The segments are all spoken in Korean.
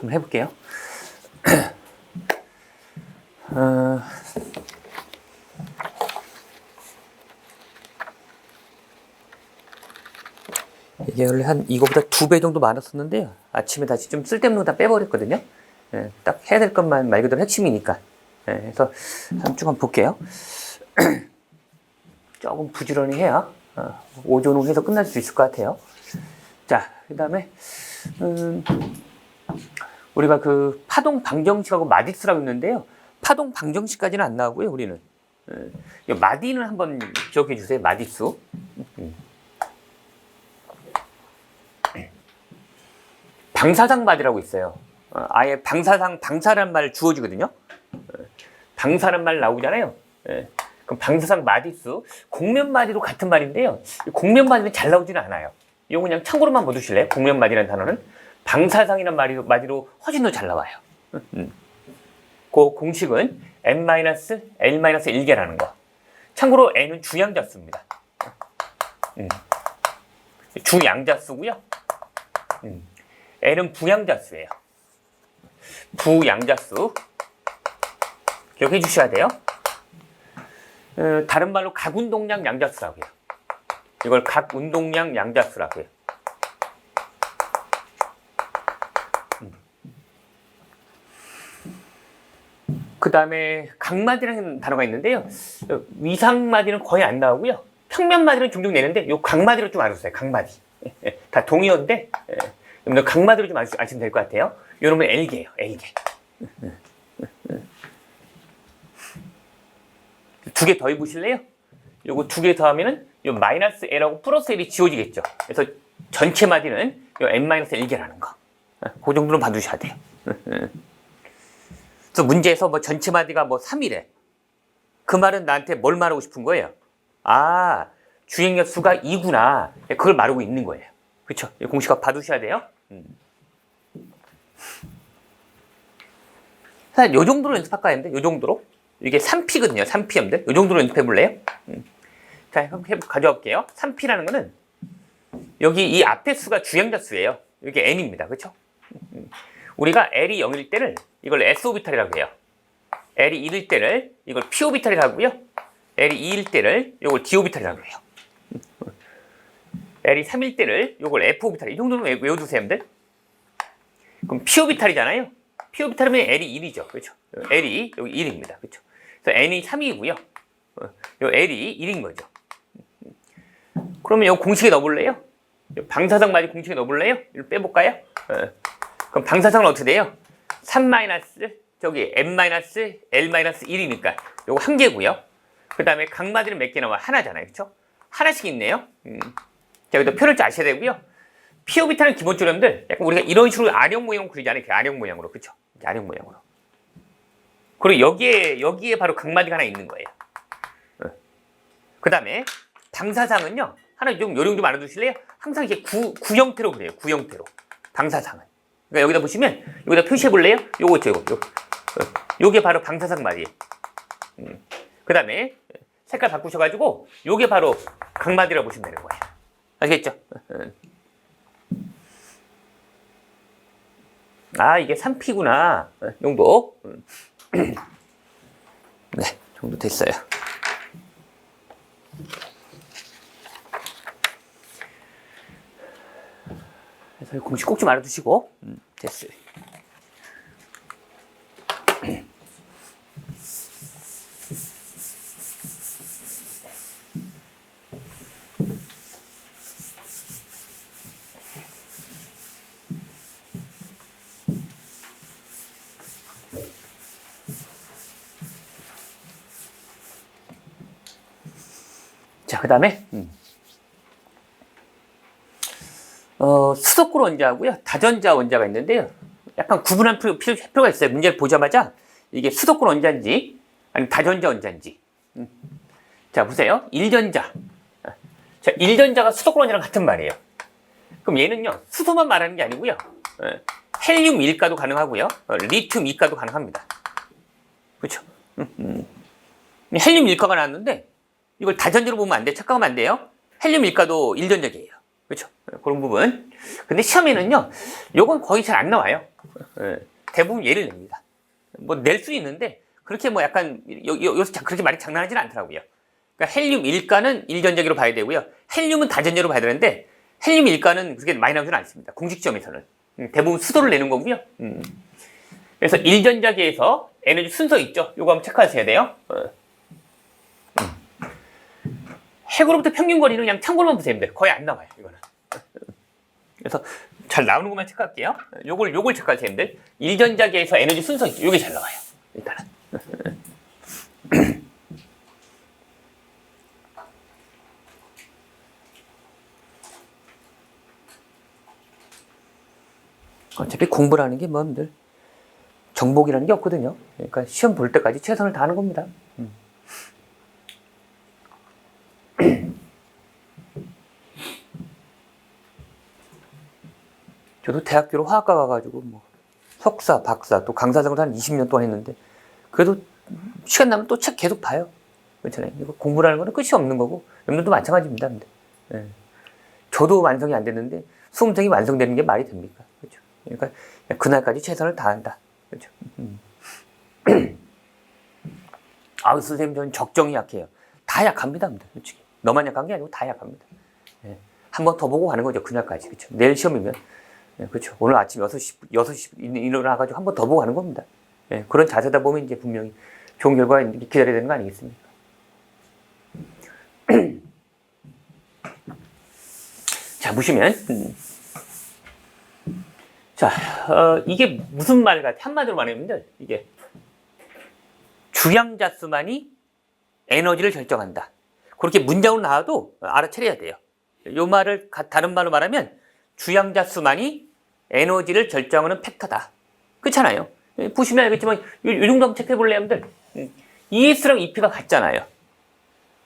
한번 해볼게요. 이게 원래 한 이거보다 2배 정도 많았었는데요. 아침에 다시 좀 쓸데없는 거 다 빼버렸거든요. 딱 해야 될 것만 말 그대로 핵심이니까. 그래서 한번 볼게요. 조금 부지런히 해야 오전후 해서 끝날 수 있을 것 같아요. 자, 그 다음에 우리가 그 파동 방정식하고 마디스라고 있는데요. 파동 방정식까지는 안 나오고요. 우리는 마디는 한번 기억해 주세요. 마디수. 방사상 마디라고 있어요. 아예 방사란 말 주어지거든요. 방사란 말 나오잖아요. 그럼 방사상 마디수, 곡면 마디도 같은 말인데요. 곡면 마디는 잘 나오지는 않아요. 이거 그냥 참고로만 봐 두실래요? 곡면 마디라는 단어는 방사상이라는 마디로 훨씬 더 잘 나와요. 그 공식은 n-l-1개라는 거. 참고로 n은 주양자수입니다. 주양자수고요. l은 부양자수예요. 부양자수 기억해 주셔야 돼요. 다른 말로 각운동량 양자수라고 해요. 이걸 각운동량 양자수라고 해요. 그 다음에 각마디라는 단어가 있는데요. 위상마디는 거의 안 나오고요. 평면마디는 종종 내는데 요 각마디로 좀 알아주세요. 각마디. 다 동의어인데 여러분들 각마디로 좀 아시면 될 것 같아요. 요놈은 L개예요. L개. 2개 더 해보실래요? 요거 2개 더하면은 요 마이너스 L하고 플러스 L이 지워지겠죠. 그래서 전체 마디는 요 n-L개라는 거. 그 정도는 봐두셔야 돼요. 그래서 문제에서 뭐 전체 마디가 뭐 3이래. 그 말은 나한테 뭘 말하고 싶은 거예요? 아, 주행력 수가 2구나. 그걸 말하고 있는 거예요. 그쵸? 공식화 봐두셔야 돼요. 사실 요 정도로 연습할까 했는데, 요 정도로? 이게 3P거든요. 3P염들. 요 정도로 연습해 볼래요? 자, 가져와 볼게요. 3P라는 거는 여기 이 앞에 수가 주행자 수예요. 이게 N입니다. 그쵸? 우리가 L이 0일 때를 이걸 S오비탈이라고 해요. L이 1일 때를 이걸 P오비탈이라고 하고요. L이 2일 때를 이걸 D오비탈이라고 해요. L이 3일 때를 이걸 F오비탈. 이 정도는 외워두세요, 여러분들. 그럼 P오비탈이잖아요. P오비탈이면 L이 1이죠. 그렇죠? L이 여기 1입니다. 그렇죠? 그래서 N이 3이고요. 요 L이 1인 거죠. 그러면 요 공식에 넣어볼래요? 방사상 마디 공식에 넣어볼래요? 이걸 빼볼까요? 그럼 방사상은 어떻게 돼요? 3 마이너스 저기 n-l-1이니까 요거 한 개고요. 그 다음에 각마디는 몇 개 나와? 하나잖아요. 그렇죠? 하나씩 있네요. 자, 여기다 표를 좀 아셔야 되고요. P오비탈은 기본적으로 여러분들 약간 우리가 이런 식으로 아령 모양 그리잖아요. 이렇게 아령 모양으로. 그렇죠? 아령 모양으로. 그리고 여기에 바로 각마디가 하나 있는 거예요. 그 다음에 방사상은요. 하나 좀 요령 좀 알아두실래요? 항상 이렇게 구 형태로 그래요. 구 형태로. 방사상은. 그러니까 여기다 보시면 여기다 표시해 볼래요? 요거 있죠. 요게 바로 방사상 마디예요. 그 다음에 색깔 바꾸셔가지고 요게 바로 각마디라고 보시면 되는 거예요. 아시겠죠? 아, 이게 3P구나. 정도. 네, 정도 됐어요. 그래서 공식 꼭 좀 알아두시고. 됐어요. 자, 그 다음에 수소골 원자하고요 다전자 원자가 있는데요. 약간 구분할 필요가 있어요. 문제를 보자마자 이게 수소골 원자인지 아니면 다전자 원자인지. 자, 보세요. 1전자. 자, 1전자가 수소골 원자랑 같은 말이에요. 그럼 얘는요 수소만 말하는 게 아니고요. 헬륨 일가도 가능하고요. 리튬 이가도 가능합니다. 그렇죠? 헬륨 일가가 나왔는데 이걸 다전자로 보면 안 돼. 착각하면 안 돼요. 헬륨 일가도 1전자계예요. 그렇죠? 그런 부분. 근데 시험에는요, 요건 거의 잘 안 나와요. 대부분 얘를 냅니다. 뭐 낼 수 있는데 그렇게 뭐 약간 여기서 그렇게 많이 장난하지는 않더라고요. 그러니까 헬륨 1가는 1전자기로 봐야 되고요. 헬륨은 다전자로 봐야 되는데 헬륨 1가는 그렇게 많이 나오지는 않습니다. 공식 시험에서는. 대부분 수소를 내는 거고요. 그래서 1전자기에서 에너지 순서 있죠. 요거 한번 체크하셔야 돼요. 핵으로부터 평균 거리는 그냥 참고로만 보세요. 거의 안 나와요. 이거는. 그래서 잘 나오는 것만 체크할게요. 요걸 체크하세요. 1전자기에서 에너지 순서 있죠. 요게 잘 나와요. 일단은. 어차피 공부라는 게 뭐들 정복이라는 게 없거든요. 그러니까 시험 볼 때까지 최선을 다하는 겁니다. 저도 대학교로 화학과 가가지고 뭐 석사, 박사, 또 강사 생활 한 20년 동안 했는데 그래도 시간 나면 또 책 계속 봐요. 그렇잖아요. 이거 공부라는 거는 끝이 없는 거고 여러분들도 마찬가지입니다. 근데. 예. 저도 완성이 안 됐는데 수험생이 완성되는 게 말이 됩니까? 그렇죠. 그러니까 그날까지 최선을 다한다. 그렇죠. 아, 선생님 저는 적정이 약해요. 다 약합니다. 솔직히. 너만 약한 게 아니고 다 약합니다. 예. 한 번 더 보고 가는 거죠. 그날까지. 그렇죠. 내일 시험이면. 예, 그렇죠. 오늘 아침 6시 일어나가지고 한 번 더 보고 가는 겁니다. 예, 그런 자세다 보면 이제 분명히 좋은 결과가 기다려야 되는 거 아니겠습니까? 자, 보시면. 자, 이게 무슨 말 같아? 한마디로 말하면 이게 주양자 수만이 에너지를 결정한다. 그렇게 문장으로 나와도 알아차려야 돼요. 이 말을 다른 말로 말하면 주양자 수만이 에너지를 결정하는 팩터다. 그렇잖아요. 보시면 알겠지만 이 정도 한번 체크해 볼래요, 여러분들? ES랑 EP가 같잖아요.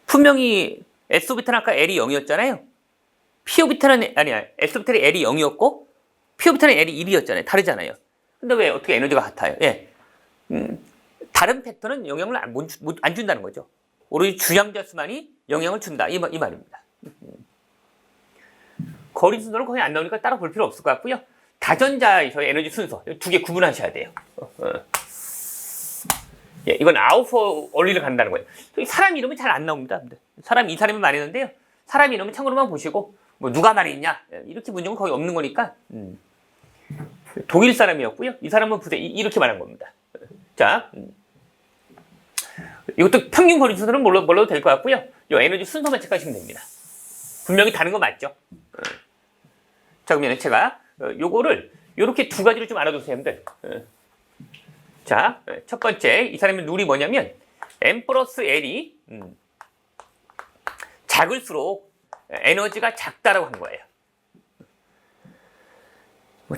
분명히 S오비탈은 아까 L이 0이었잖아요. P오비탈은 아니야. S오비탈이 L이 0이었고 P오비탈은 L이 1이었잖아요. 다르잖아요. 근데 왜 어떻게 에너지가 같아요? 예. 다른 팩터는 영향을 안 준다는 거죠. 오로지 주양자 수만이 영향을 준다. 이 말입니다. 거리 순서는 거의 안 나오니까 따로 볼 필요 없을 것 같고요. 다전자에서 에너지 순서 두 개 구분하셔야 돼요. 예, 이건 아우퍼 원리를 간다는 거예요. 사람 이름은 잘 안 나옵니다. 이 사람이 많이 있는데요. 사람 이름은 참고로만 보시고 뭐 누가 많이 있냐 이렇게 문제는 거의 없는 거니까 독일 사람이었고요. 이 사람은 보세요. 이렇게 말한 겁니다. 자, 이것도 평균 거리 순서는 몰라도 될 것 같고요. 이 에너지 순서만 체크하시면 됩니다. 분명히 다른 거 맞죠? 자, 그러면 제가 요거를 요렇게 두 가지로 좀 알아두세요, 여러분들. 자, 첫 번째 이 사람의 룰이 뭐냐면 M 플러스 L이 작을수록 에너지가 작다라고 한 거예요.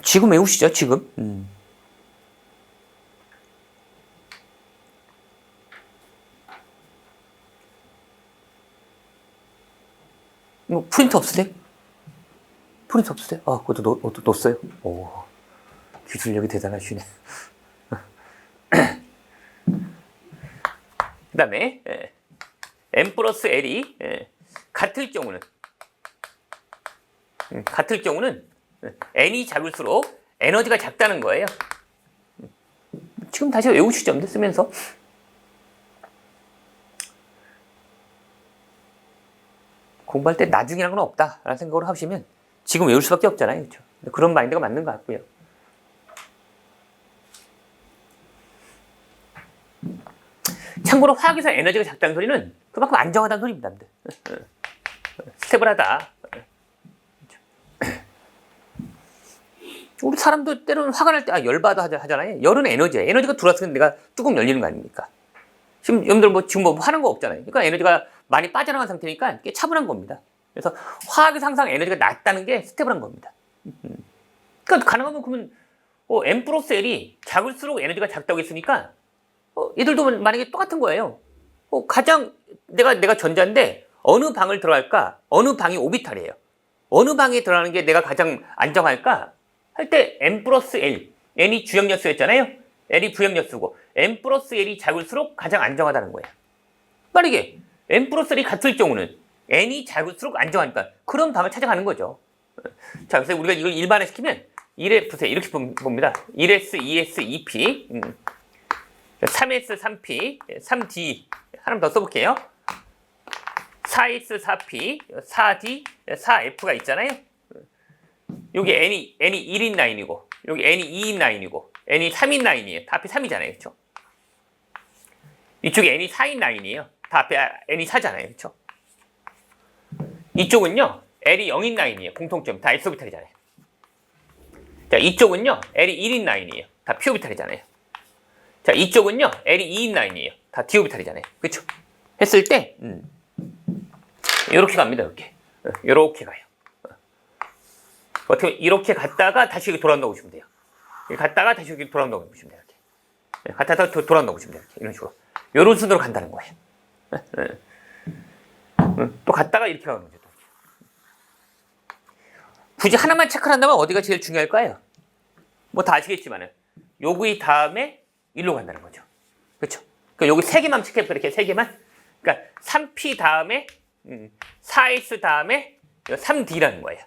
지금 외우시죠, 지금. 프린터 없으세요? 프린터 없으세요? 아, 그것도 넣었어요? 오, 기술력이 대단하시네. 그 다음에 M 플러스 L이 같을 경우는 N이 작을수록 에너지가 작다는 거예요. 지금 다시 외우시죠, 쓰면서. 공부할 때 나중이라는 건 없다라는 생각으로 하시면 지금 외울 수밖에 없잖아요. 그렇죠? 그런 마인드가 맞는 것 같고요. 참고로 화학에서 에너지가 작다는 소리는 그만큼 안정하다는 소리입니다. 스테블하다. 우리 사람도 때로는 화가 날 때 열받아 하잖아요. 열은 에너지예요. 에너지가 들어왔으면 내가 뚜껑 열리는 거 아닙니까? 지금 여러분들 지금 하는 거 없잖아요. 그러니까 에너지가 많이 빠져나간 상태니까 꽤 차분한 겁니다. 그래서 화학에서 항상 에너지가 낮다는 게 스테블한 겁니다. 그러니까 가능하면 그러면 M 플러스 L이 작을수록 에너지가 작다고 했으니까 얘들도 만약에 똑같은 거예요. 가장 내가 전자인데 어느 방을 들어갈까? 어느 방이 오비탈이에요. 어느 방에 들어가는 게 내가 가장 안정할까? 할 때 M 플러스 L, N이 주역연수였잖아요. L이 부역연수고 M 플러스 L이 작을수록 가장 안정하다는 거예요. 만약에 M 플러스 L이 같을 경우는 N이 작을수록 안정하니까 그런 방을 찾아가는 거죠. 자, 그래서 우리가 이걸 일반화시키면 보세요. 이렇게 봅니다. 1S, 2S, 2P. 3S, 3P, 3D. 하나만 더 써볼게요. 4S, 4P, 4D, 4F가 있잖아요. 여기 N이 1인 라인이고, 여기 N이 2인 라인이고, N이 3인 라인이에요. 다 앞에 3이잖아요. 그렇죠? 이쪽에 N이 4인 라인이에요. 다 앞에 N이 4잖아요. 그렇죠? 이쪽은요, L이 0인 라인이에요. 공통점. 다 S오비탈이잖아요. 자, 이쪽은요, L이 1인 라인이에요. 다 P오비탈이잖아요. 자, 이쪽은요, L이 2인 라인이에요. 다 D오비탈이잖아요. 그렇죠? 했을 때, 이렇게 갑니다. 이렇게 가요. 어떻게 이렇게 갔다가 다시 여기 돌아온다고 보시면 돼요. 갔다가 다시 여기 돌아온다고 보시면 돼요. 이렇게. 갔다가 돌아온다고 보시면 돼요. 이렇게. 이런 식으로. 이런 순서로 간다는 거예요. 또 갔다가 이렇게 가는 거죠. 굳이 하나만 체크를 한다면 어디가 제일 중요할까요? 뭐 다 아시겠지만은 요구이 다음에 일로 간다는 거죠. 그렇죠? 그러니까 여기 세 개만 체크해볼게요. 이렇게 세 개만. 그러니까 3P 다음에 4S 다음에 3D라는 거예요.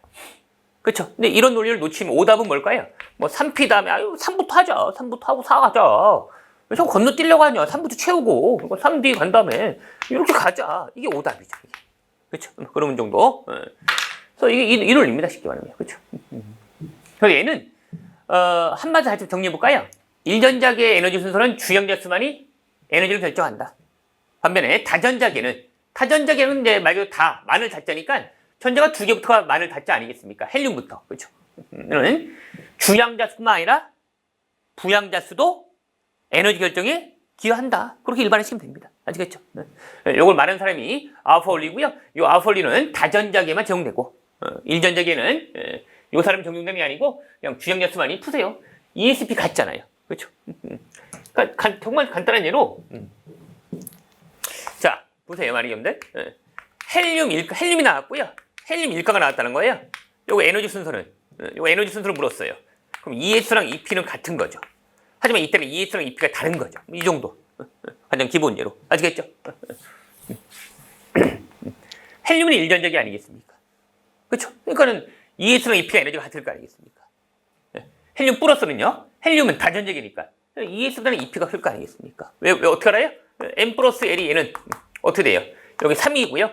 그렇죠? 근데 이런 논리를 놓치면 오답은 뭘까요? 뭐 3P 다음에 3부터 하자. 3부터 하고 4 가자. 저 건너뛰려고 하냐. 3부터 채우고 3D 간 다음에 이렇게 가자. 이게 오답이죠. 그렇죠? 그런 정도. 그래서 이게 이 논리입니다. 쉽게 말하면. 그렇죠? 그래서 얘는 한마디 다시 정리해볼까요? 1전자계의 에너지 순서는 주양자 수만이 에너지를 결정한다. 반면에 타전자계는 이제 말 그대로 다 만을 닫자니까 전자가 두 개부터가 만을 닫자 아니겠습니까? 헬륨부터. 그렇죠? 이는 주양자 수뿐만 아니라 부양자 수도 에너지 결정에 기여한다. 그렇게 일반화시키면 됩니다. 아시겠죠? 이걸 말하는 사람이 아우퍼올리고요. 이 아우퍼올리는 다전자계만 적용되고 1전자계는 이 사람이 적용되는 게 아니고 그냥 주양자 수만이 푸세요. ESP 같잖아요. 그렇죠? 그러니까 정말 간단한 예로 자, 보세요, 많이 여러분들. 헬륨이 나왔고요. 헬륨 일가가 나왔다는 거예요. 요거 에너지 순서는 물었어요. 그럼 ES랑 EP는 같은 거죠. 하지만 이때는 ES랑 EP가 다른 거죠. 이 정도. 가장 기본 예로. 아시겠죠? 헬륨은 일전적이 아니겠습니까? 그렇죠? 그러니까는 ES랑 EP가 에너지가 같을 거 아니겠습니까? 헬륨 플러스는요. 헬륨은 다전적이니까 ES보다는 EP가 클 거 아니겠습니까? 왜 어떻게 알아요? M 플러스 L이 얘는 어떻게 돼요? 여기 3이고요.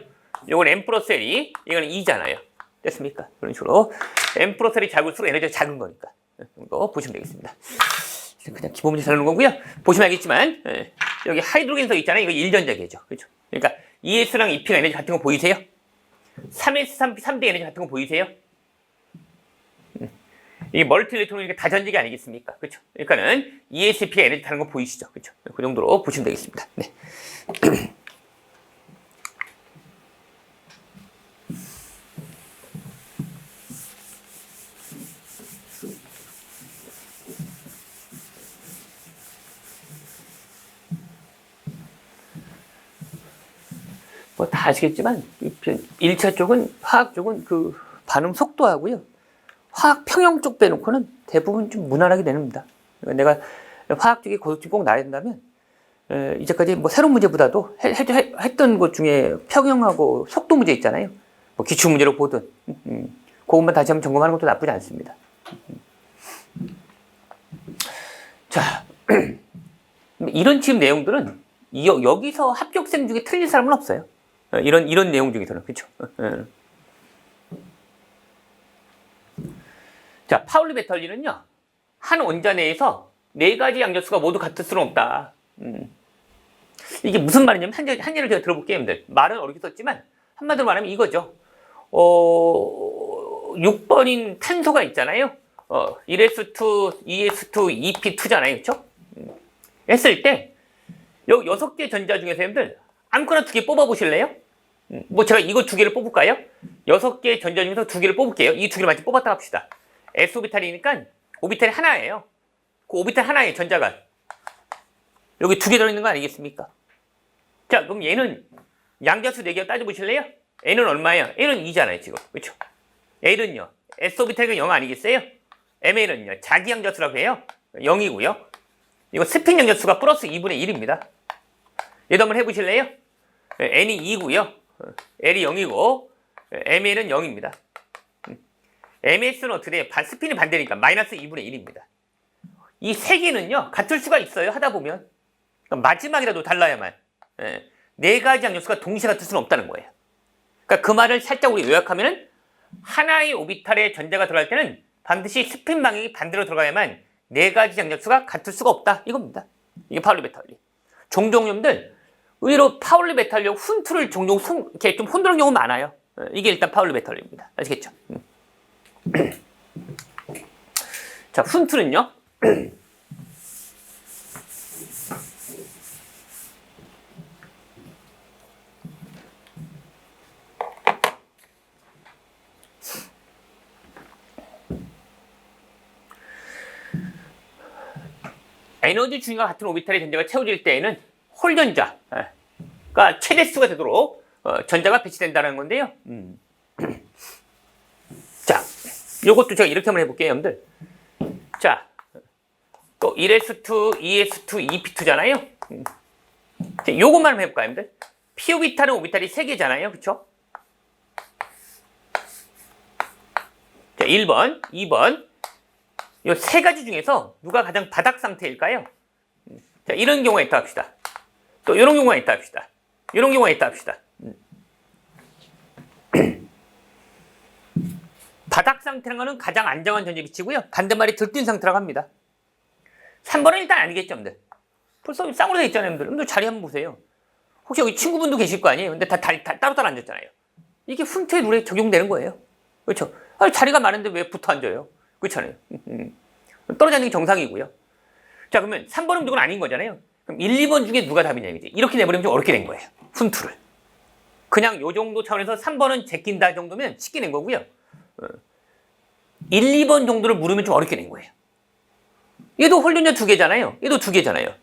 요건 M 플러스 L이 이거는 2잖아요. 됐습니까? 그런 식으로 M 플러스 L이 작을수록 에너지가 작은 거니까 이거 보시면 되겠습니다. 그냥 기본 문제 잘 나오는 거고요. 보시면 알겠지만 여기 하이드로겐서 있잖아요. 이거 1전자계죠. 그렇죠? 그러니까 ES랑 EP가 에너지 같은 거 보이세요? 3S, 3P, 3D 에너지 같은 거 보이세요? 이게 멀티 일렉트론이니까 다전적이 아니겠습니까? 그렇죠? 그러니까는 ESP가 에너지 다른 거 보이시죠? 그렇죠? 그 정도로 보시면 되겠습니다. 네. 뭐 다 아시겠지만 1차 쪽은 화학 쪽은 그 반응 속도하고요. 화학 평형 쪽 빼놓고는 대부분 좀 무난하게 내립니다. 내가 화학 쪽에 고득점 꼭 나야 된다면 이제까지 뭐 새로운 문제보다도 했던 것 중에 평형하고 속도 문제 있잖아요. 뭐 기출 문제로 보든 그것만 다시 한번 점검하는 것도 나쁘지 않습니다. 자, 이런 지금 내용들은 여기서 합격생 중에 틀린 사람은 없어요. 이런 내용 중에서는. 그렇죠? 자, 파울리 베털리는요. 한 원자 내에서 4가지 양자수가 모두 같을 수는 없다. 이게 무슨 말이냐면 한 예를 제가 들어볼게요, 여러분들. 말은 어렵게 썼지만 한마디로 말하면 이거죠. 6번인 탄소가 있잖아요. 1s2, 2s2, 2p2잖아요. 그렇죠? 했을 때 요 6개 전자 중에서 여러분들 아무거나 2개 뽑아보실래요? 뭐 제가 이거 2개를 뽑을까요? 6개 전자 중에서 2개를 뽑을게요. 이 2개를 마치 뽑았다 합시다. S오비탈이니까 오비탈이 하나예요. 그 오비탈 하나에 전자가 여기 2개 들어있는 거 아니겠습니까? 자, 그럼 얘는 양자수 4개 따져보실래요? N은 얼마예요? N은 2잖아요, 지금. 그렇죠? L은요. S오비탈이 0 아니겠어요? ML은요. 자기 양자수라고 해요. 0이고요. 이거 스핀 양자수가 플러스 2분의 1입니다. 얘도 한번 해보실래요? N이 2고요. L이 0이고 ML은 0입니다. MS는 어떻게 돼? 스핀이 반대니까 마이너스 2분의 1입니다. 이 세 개는요, 같을 수가 있어요, 하다 보면. 그러니까 마지막이라도 달라야만. 예, 네 가지 양력수가 동시에 같을 수는 없다는 거예요. 그러니까 그 말을 살짝 우리 요약하면은, 하나의 오비탈에 전자가 들어갈 때는 반드시 스핀 방향이 반대로 들어가야만 네 가지 양력수가 같을 수가 없다. 이겁니다. 이게 파울리 베타 원리. 종종 여러분들, 의외로 파울리 베타 원리 훈투를 종종 이렇게 좀 혼도는 경우 많아요. 이게 일단 파울리 베타 원리입니다. 아시겠죠? 자, 훈투는요. 에너지 주인과 같은 오비탈의 전자가 채워질 때에는 홀 전자가 최대수가 되도록 전자가 배치된다는 건데요. 자, 요것도 제가 이렇게 한번 해볼게요, 여러분들. 자, 또 1s2, 2s2, 2p2잖아요. 요것만 한번 해볼까요, 여러분들? p 오비탈은 오비탈이 3개잖아요, 그쵸? 자, 1번, 2번. 이 세 가지 중에서 누가 가장 바닥 상태일까요? 자, 이런 경우가 있다 합시다. 또 이런 경우가 있다 합시다. 이런 경우가 있다 합시다. 바닥 상태라는 거는 가장 안정한 전자 위치고요. 반대말이 들뜬 상태라고 합니다. 3번은 일단 아니겠죠, 여러분들. 벌써 쌍으로 돼 있잖아요, 여러분들. 자리 한번 보세요. 혹시 여기 친구분도 계실 거 아니에요? 근데 다 따로따로 앉았잖아요. 이게 훈트의 룰에 적용되는 거예요. 그렇죠? 아니, 자리가 많은데 왜 붙어 앉아요? 그렇잖아요. 떨어져 앉는 게 정상이고요. 자, 그러면 3번은 무조건 아닌 거잖아요. 그럼 1, 2번 중에 누가 답이냐 이거지. 이렇게 내버리면 좀 어렵게 된 거예요. 훈투를. 그냥 요 정도 차원에서 3번은 제낀다 정도면 쉽게 낸 거고요. 1, 2번 정도를 물으면 좀 어렵게 된 거예요. 얘도 홀전자 2개잖아요. 얘도 2개잖아요.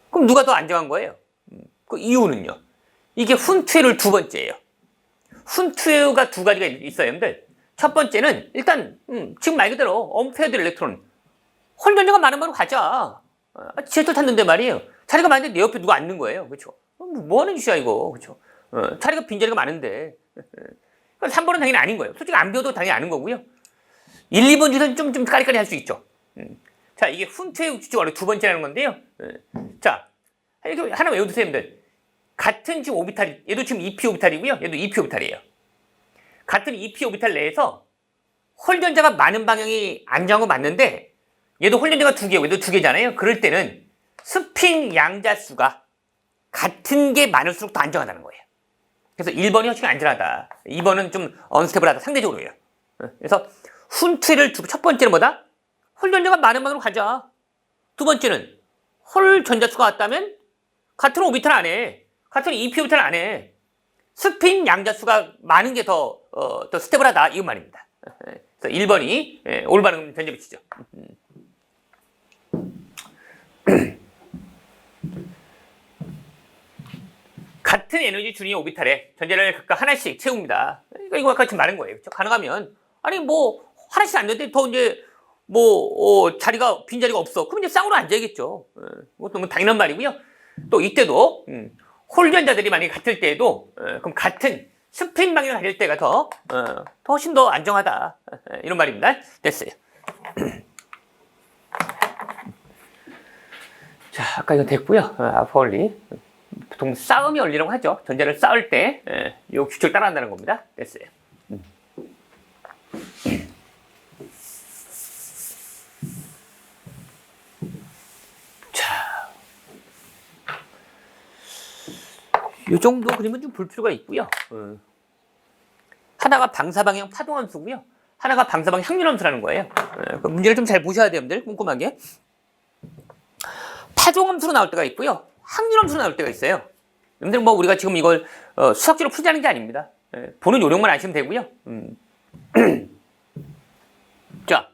그럼 누가 더 안정한 거예요? 그 이유는요. 이게 훈투의 두 번째예요. 훈투가 두 가지가 있어요, 여러분들. 첫 번째는 일단 지금 말 그대로 언페어드 일렉트론 홀전자가 많은 방으로 가자. 제트 탔는데 말이에요. 자리가 많은데 내 옆에 누가 앉는 거예요. 그렇죠? 뭐 하는 짓이야 이거. 그렇죠? 자리가 빈자리가 많은데. 3번은 당연히 아닌 거예요. 솔직히 안 배워도 당연히 아는 거고요. 1, 2번 중에서는 좀 까리까리 할 수 있죠. 자, 이게 훈투의 규칙 두 번째라는 건데요. 자, 이렇게 하나 외워두세요, 여러분들. 같은 지금 오비탈, 얘도 지금 2p 오비탈이고요. 얘도 2p 오비탈이에요. 같은 2p 오비탈 내에서 홀전자가 많은 방향이 안정한 거 맞는데 얘도 홀전자가 2개고 얘도 2개잖아요. 그럴 때는 스핀 양자수가 같은 게 많을수록 더 안정하다는 거예요. 그래서 1번이 훨씬 안전하다. 2번은 좀 언스테이블하다. 상대적으로요. 그래서 훈트를 첫 번째는 뭐다? 홀전자가 많은 방향으로 가자. 두 번째는 홀전자수가 같다면 같은 오비탈 안에 같은 2p 오비탈 안에 스핀 양자수가 많은 게 더 스테이블하다. 이 말입니다. 그래서 1번이 올바른 전자 위치죠. 같은 에너지 준위의 오비탈에 전자를 각각 하나씩 채웁니다. 그러니까 이거 아까 지금 말한 거예요. 그렇죠? 가능하면 아니 뭐 하나씩 앉는데 더 이제 자리가 빈자리가 없어. 그럼 이제 쌍으로 앉아야겠죠. 이것도 뭐 당연한 말이고요. 또 이때도 홀전자들이 만약에 같을 때에도 그럼 같은 스핀 방향을 가질 때가 훨씬 더 안정하다. 이런 말입니다. 됐어요. 자, 아까 이거 됐고요. 알파 원리. 보통 싸움의 원리라고 하죠. 전자를 쌓을 때 이 규칙을 따라한다는 겁니다. 됐어요. 자, 이 정도 그림은 좀 볼 필요가 있고요. 하나가 방사방향 파동함수고요. 하나가 방사방향 항률함수라는 거예요. 그 문제를 좀 잘 보셔야 돼요, 여러분들. 꼼꼼하게. 파동함수로 나올 때가 있고요. 항률함수로 나올 때가 있어요. 여러분들 뭐 우리가 지금 이걸 수학적으로 풀자는 게 아닙니다. 보는 요령만 아시면 되고요. 자,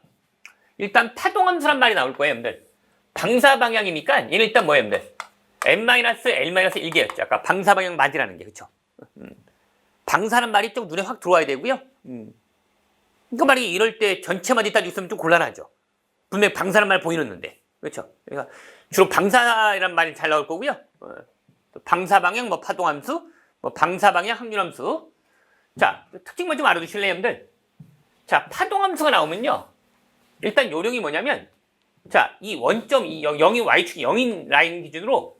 일단 파동함수란 말이 나올 거예요, 여러분들. 방사방향이니까 얘는 일단 뭐예요, 여러분들? n-l-1개였죠. 아까 방사방향 맞이라는 게, 그쵸? 방사는 말이 좀 눈에 확 들어와야 되고요. 그러니까 만약에 이럴 때 전체 맞이 따지고 있으면 좀 곤란하죠. 분명히 방사는 말 보이는데. 그렇죠? 그러니까 주로 방사라는 말이 잘 나올 거고요. 방사방향, 파동함수, 방사방향, 항률함수. 자, 특징만 좀 알아두실래요, 여러분들? 자, 파동함수가 나오면요. 일단 요령이 뭐냐면, 자, 이 원점, 이 0인 y축이 0인 라인 기준으로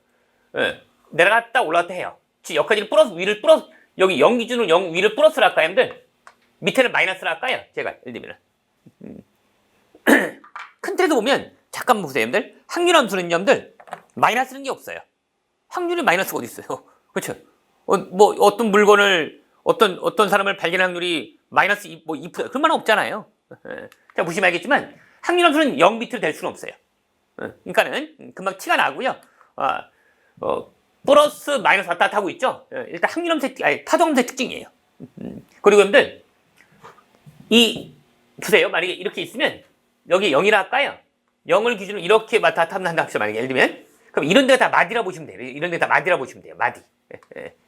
내려갔다 올라갔다 해요. 즉, 여기까지는 플러스, 위를 플러스, 여기 0 기준으로 0 위를 플러스를 할까요, 여러분들? 밑에는 마이너스를 할까요? 제가, 예를 들면. 큰 틀에서 보면, 잠깐만 보세요, 여러분들. 확률함수는 여러분들, 마이너스는 게 없어요. 확률이 마이너스가 어디 있어요? 그렇죠? 뭐, 어떤 물건을, 어떤 사람을 발견할 확률이 마이너스 2%, 그런 말은 없잖아요. 자, 보시면 알겠지만, 확률함수는 0 밑으로 될 수는 없어요. 그러니까는, 금방 티가 나고요. 플러스, 마이너스 왔다 갔다 하고 있죠? 일단 확률함수의, 파동함수의 특징이에요. 그리고 여러분들, 보세요. 만약에 이렇게 있으면, 여기 0이라 할까요? 0을 기준으로 이렇게 왔다 갔다 한다 합시다. 만약에 예를 들면, 그럼 이런 데가 다 마디라 보시면 돼요. 이런 데가 다 마디라 보시면 돼요. 마디.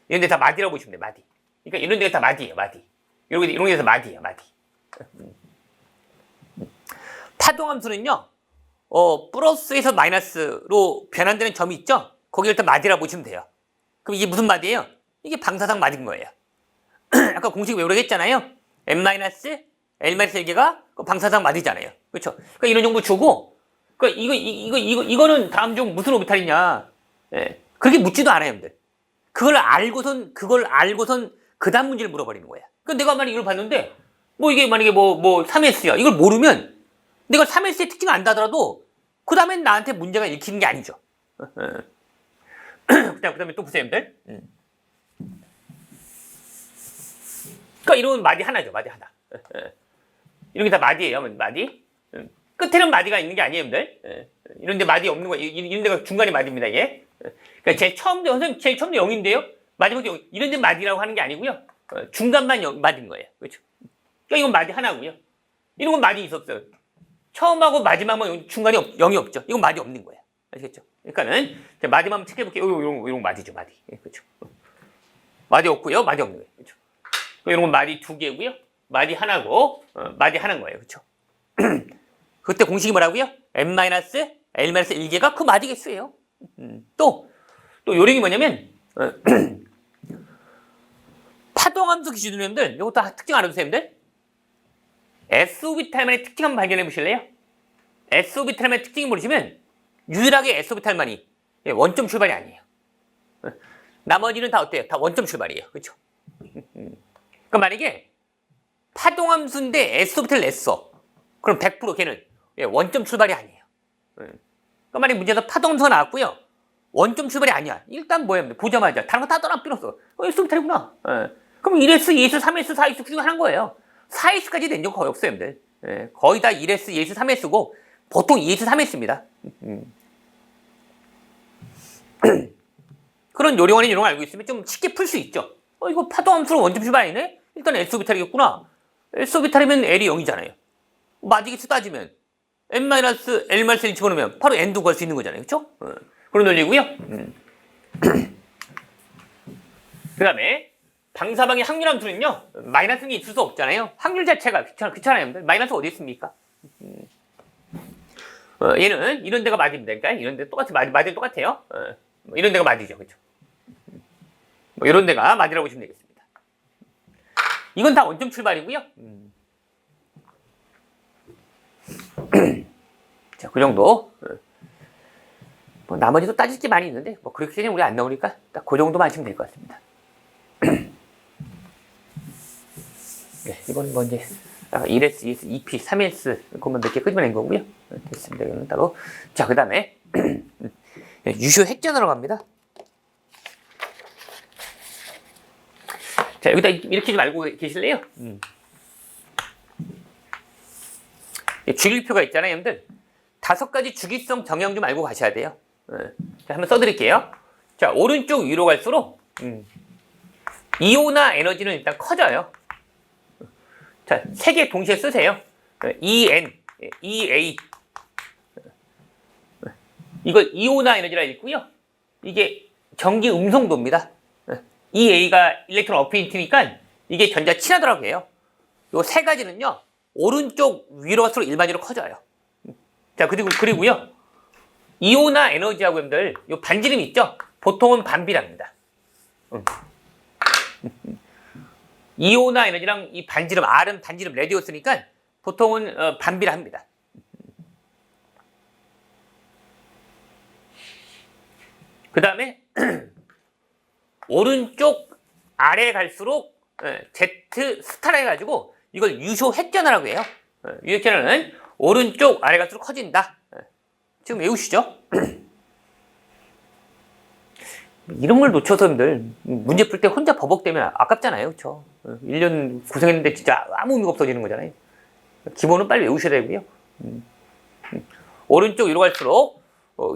이런 데 다 마디라 보시면 돼요. 마디. 그러니까 이런 데가 다 마디예요. 마디. 이런 데서 마디예요. 마디. 파동함수는요, 플러스에서 마이너스로 변환되는 점이 있죠? 거기 일단 마디라 보시면 돼요. 그럼 이게 무슨 마디예요? 이게 방사상 마디인 거예요. 아까 공식 외우라고 했잖아요. n-l-1개가 방사상 마디잖아요. 그렇죠? 그러니까 이런 정도 주고, 그러니까 이거는 다음 중 무슨 오비탈이냐. 그렇게 묻지도 않아요, 여러분들. 그걸 알고선 그 다음 문제를 물어버리는 거야. 그러니까 내가 만약에 이걸 봤는데, 뭐 이게 만약에 뭐 3S야. 이걸 모르면, 내가 3S의 특징을 안다 하더라도, 그 다음엔 나한테 문제가 읽히는 게 아니죠. 그 다음에 또 보세요, 여러분들. 그러니까 이런 마디 하나죠, 마디 하나. 이런 게 다 마디예요, 마디. 끝에는 마디가 있는 게 아니에요, 여러분들. 이런 데 마디 없는 거예요. 이런 데가 중간에 마디입니다, 이게. 그러니까 선생님, 제일 처음에 0인데요? 마지막에 0. 이런 데 마디라고 하는 게 아니고요. 중간만 마디인 거예요. 그렇죠? 그러니까 이건 마디 하나고요. 이런 건 마디 있었어요. 처음하고 마지막만 중간에 0이 없죠. 이건 마디 없는 거예요. 아시겠죠? 그러니까는, 마디만 한번 체크해볼게요. 이런 마디죠, 마디. 그렇죠? 마디 없고요, 마디 없는 거예요. 그렇죠? 이런 건 마디 2개고요. 마디 하나고, 마디 하나인 거예요. 그렇죠? 그때 공식이 뭐라고요? n-l-1개가 그 마디 개수예요. 또 요령이 뭐냐면, 파동함수 기준으로 여러분들, 이것도 특징 알아두세요, 여러분들. S오비탈만의 특징 한번 발견해 보실래요? S오비탈만의 특징이 모르시면, 유일하게 S오비탈만이 원점 출발이 아니에요. 나머지는 다 어때요? 다 원점 출발이에요. 그렇죠? 그러니까 만약에 파동함수인데 S오비탈 냈어. 그럼 100% 걔는 원점 출발이 아니에요. 그러니까 만약에 문제에서 파동함수가 나왔고요. 원점 출발이 아니야. 일단 뭐야? 보자마자 다른 거 다 떠나 필요없어. S오비탈이구나. 그럼 1S, 2S, 3S, 4S 중 하는 거예요. 4S까지 낸 적 거의 없어요, 여러분들. 거의 다 1S, 2S, 3S고 보통 2S, 3S입니다. 그런 요령을 알고 있으면 좀 쉽게 풀 수 있죠. 이거 파동함수로 원점 출발 아니네? 일단 S오비탈이겠구나. S오비탈이면 L이 0이잖아요. 마디기수 따지면 n-l-1 집어넣으면 바로 n도 구할 수 있는 거잖아요. 그렇죠? 그런 논리고요. 그 다음에 방사방의 확률함수는요. 마이너스는 있을 수 없잖아요. 확률 자체가 귀찮아요. 마이너스 어디 있습니까? 얘는 이런 데가 마디입니다. 그러니까 이런 데 똑같이 마디는 똑같아요. 이런 데가 마디죠. 그렇죠? 뭐 이런 데가 마디라고 보시면 되겠습니다. 이건 다 원점 출발이고요. 자, 그 정도. 뭐 나머지도 따질 게 많이 있는데 뭐 그렇게는 우리 안 나오니까 딱 그 정도만 하시면 될 것 같습니다. 네, 이건 뭐 이제 1S, 2S, 2P, 3S 그것만 몇 개 끄집어낸 거고요. 됐습니다. 이거는 따로. 자, 그 다음에 유효 핵전으로 갑니다. 자, 여기다 이렇게 좀 알고 계실래요? 주기표가 있잖아요, 여러분들. 5가지 주기성 정형 좀 알고 가셔야 돼요. 자, 한번 써드릴게요. 자, 오른쪽 위로 갈수록 이온화 에너지는 일단 커져요. 자, 3개 동시에 쓰세요. EN, EA. 이거 이온화 에너지라 읽고요. 이게 전기 음성도입니다. EA가 일렉트론 어피니티니까 이게 전자 친하더라고요. 요 3가지는요. 오른쪽 위로 갈수록 일반적으로 커져요. 자, 그리고요. 이온화 에너지하고 여러분들, 요 반지름 있죠? 보통은 반비례합니다. 이온화 에너지랑 이 반지름 R은 반지름 레디오스니까 보통은 반비례합니다. 그 다음에 오른쪽 아래 갈수록 Z 스타라 해가지고 이걸 유효 획전화라고 해요. 유효 획전화는 오른쪽 아래 갈수록 커진다. 지금 외우시죠? 이런 걸 놓쳐서 여러분들 문제 풀 때 혼자 버벅대면 아깝잖아요. 그렇죠? 1년 고생했는데 진짜 아무 의미가 없어지는 거잖아요. 기본은 빨리 외우셔야 되고요. 오른쪽 위로 갈수록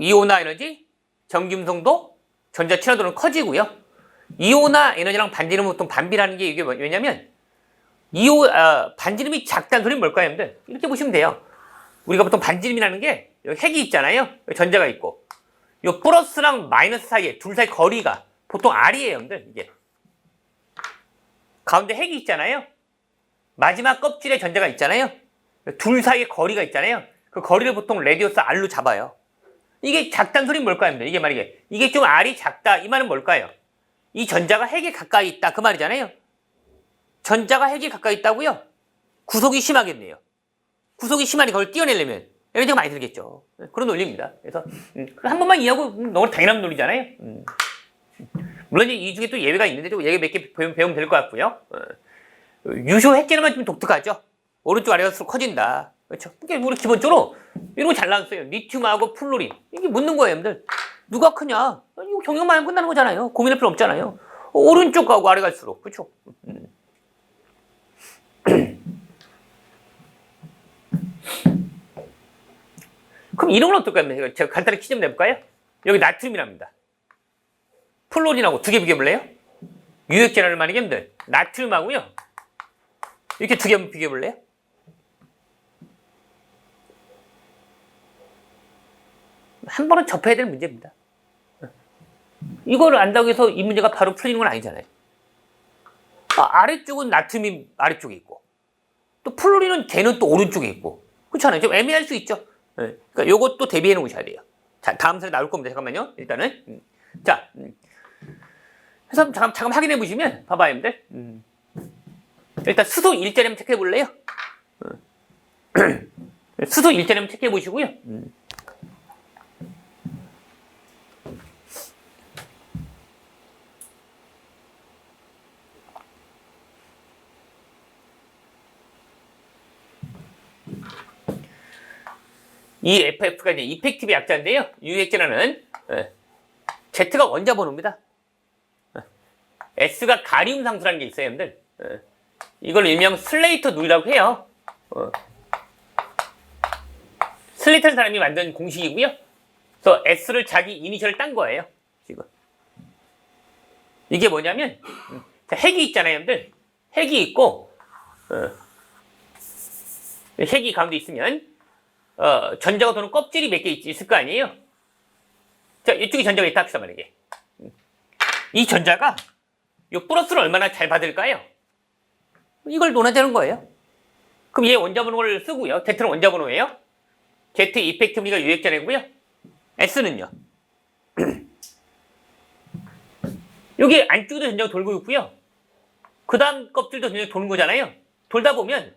이온화 에너지, 전기음성도, 전자 친화도는 커지고요. 이온화 에너지랑 반지름은 보통 반비라는 게 이게 왜냐면 반지름이 작다는 소리는 뭘까요, 여러분들? 이렇게 보시면 돼요. 우리가 보통 반지름이라는 게 여기 핵이 있잖아요. 여기 전자가 있고 요 플러스랑 마이너스 사이에 둘 사이 거리가 보통 R이에요, 여러분들. 이게 가운데 핵이 있잖아요. 마지막 껍질에 전자가 있잖아요. 둘 사이에 거리가 있잖아요. 그 거리를 보통 레디오스 R로 잡아요. 이게 작다는 소리는 뭘까요, 여러분들? 이게 말이게 이게 좀 R이 작다 이 말은 뭘까요? 이 전자가 핵에 가까이 있다 그 말이잖아요. 전자가 핵에 가까이 있다고요? 구속이 심하겠네요. 구속이 심하니 그걸 띄어내려면 에너지가 많이 들겠죠. 그런 논리입니다. 그래서 한 번만 이해하고 너무 당연한 논리잖아요. 물론 이 중에 또 예외가 있는데 좀 예외 몇 개 배우면 될 것 같고요. 유효 핵제너만 좀 독특하죠. 오른쪽 아래가 수록 커진다. 그렇죠. 그러니까 우리 기본적으로 이런 거 잘 나왔어요. 리튬하고 플루린 이게 묻는 거예요, 여러분들. 누가 크냐? 이거 경영만 하면 끝나는 거잖아요. 고민할 필요 없잖아요. 오른쪽 가고 아래 갈수록 그렇죠. 그럼 이런 건 어떨까요? 제가 간단히 키 좀 내볼까요? 여기 나트륨이랍니다. 플로린하고 두 개 비교해볼래요? 유액제라는 말이 겠는데 나트륨하고요. 이렇게 두 개 한번 비교해볼래요? 한 번은 접해야 될 문제입니다. 이거를 안다고 해서 이 문제가 바로 풀리는 건 아니잖아요. 아래쪽은 나트륨이 아래쪽에 있고 또 플로린은 걔는 또 오른쪽에 있고 그렇잖아요. 좀 애매할 수 있죠. 그러니까 요것도 대비해 놓으셔야 돼요. 자, 다음 사례 나올 겁니다. 잠깐만요. 일단은 자, 그래서 잠깐 확인해 보시면 봐봐요, 여러분들. 일단 수소 일자리 한번 체크해 볼래요? 수소 일자리 한번 체크해 보시고요. 이 FF가 이제 이펙티브 약자인데요. 유액제라는 Z가 원자 번호입니다. S가 가리움 상수라는 게 있어요, 여러분들. 이걸 일명 슬레이터 누이라고 해요. 슬레이터 사람이 만든 공식이고요. 그래서 S를 자기 이니셜을 딴 거예요, 지금. 이게 뭐냐면 핵이 있잖아요, 여러분들. 핵이 있고 핵이 가운데 있으면 전자가 도는 껍질이 몇 개 있을 거 아니에요? 자, 이쪽에 전자가 있다 합시다, 만약에. 이 전자가 이 플러스를 얼마나 잘 받을까요? 이걸 논하자는 거예요. 그럼 얘 원자번호를 쓰고요. Z는 원자번호예요. Z 이펙티브가 유액전이고요. S는요. 여기 안쪽에도 전자가 돌고 있고요. 그 다음 껍질도 전자가 도는 거잖아요. 돌다 보면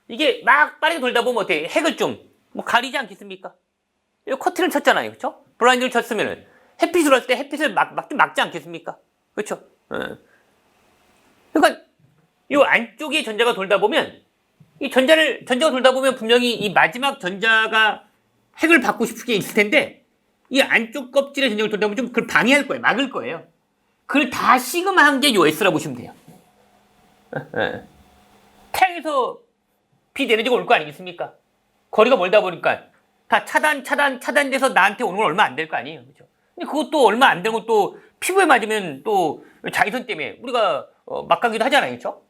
이게 막 빠르게 돌다 보면 어떻게 핵을 좀 뭐 가리지 않겠습니까? 이거 커튼을 쳤잖아요. 그렇죠? 블라인드를 쳤으면은 햇빛을 왔을 때 햇빛을 좀 막지 않겠습니까? 그렇죠? 그러니까 이 안쪽에 전자가 돌다 보면 이 전자가 돌다 보면 분명히 이 마지막 전자가 핵을 받고 싶은 게 있을 텐데 이 안쪽 껍질에 전자가 돌다 보면 좀 그걸 방해할 거예요. 막을 거예요. 그걸 다 시그마한 게 요 S라고 보시면 돼요. 태양에서 빛 에너지가 올 거 아니겠습니까? 거리가 멀다 보니까 다 차단돼서 나한테 오는 건 얼마 안 될 거 아니에요. 그렇죠? 근데 그것도 얼마 안 되는 것도 피부에 맞으면 또 자외선 때문에 우리가 막가기도 하잖아요. 그렇죠?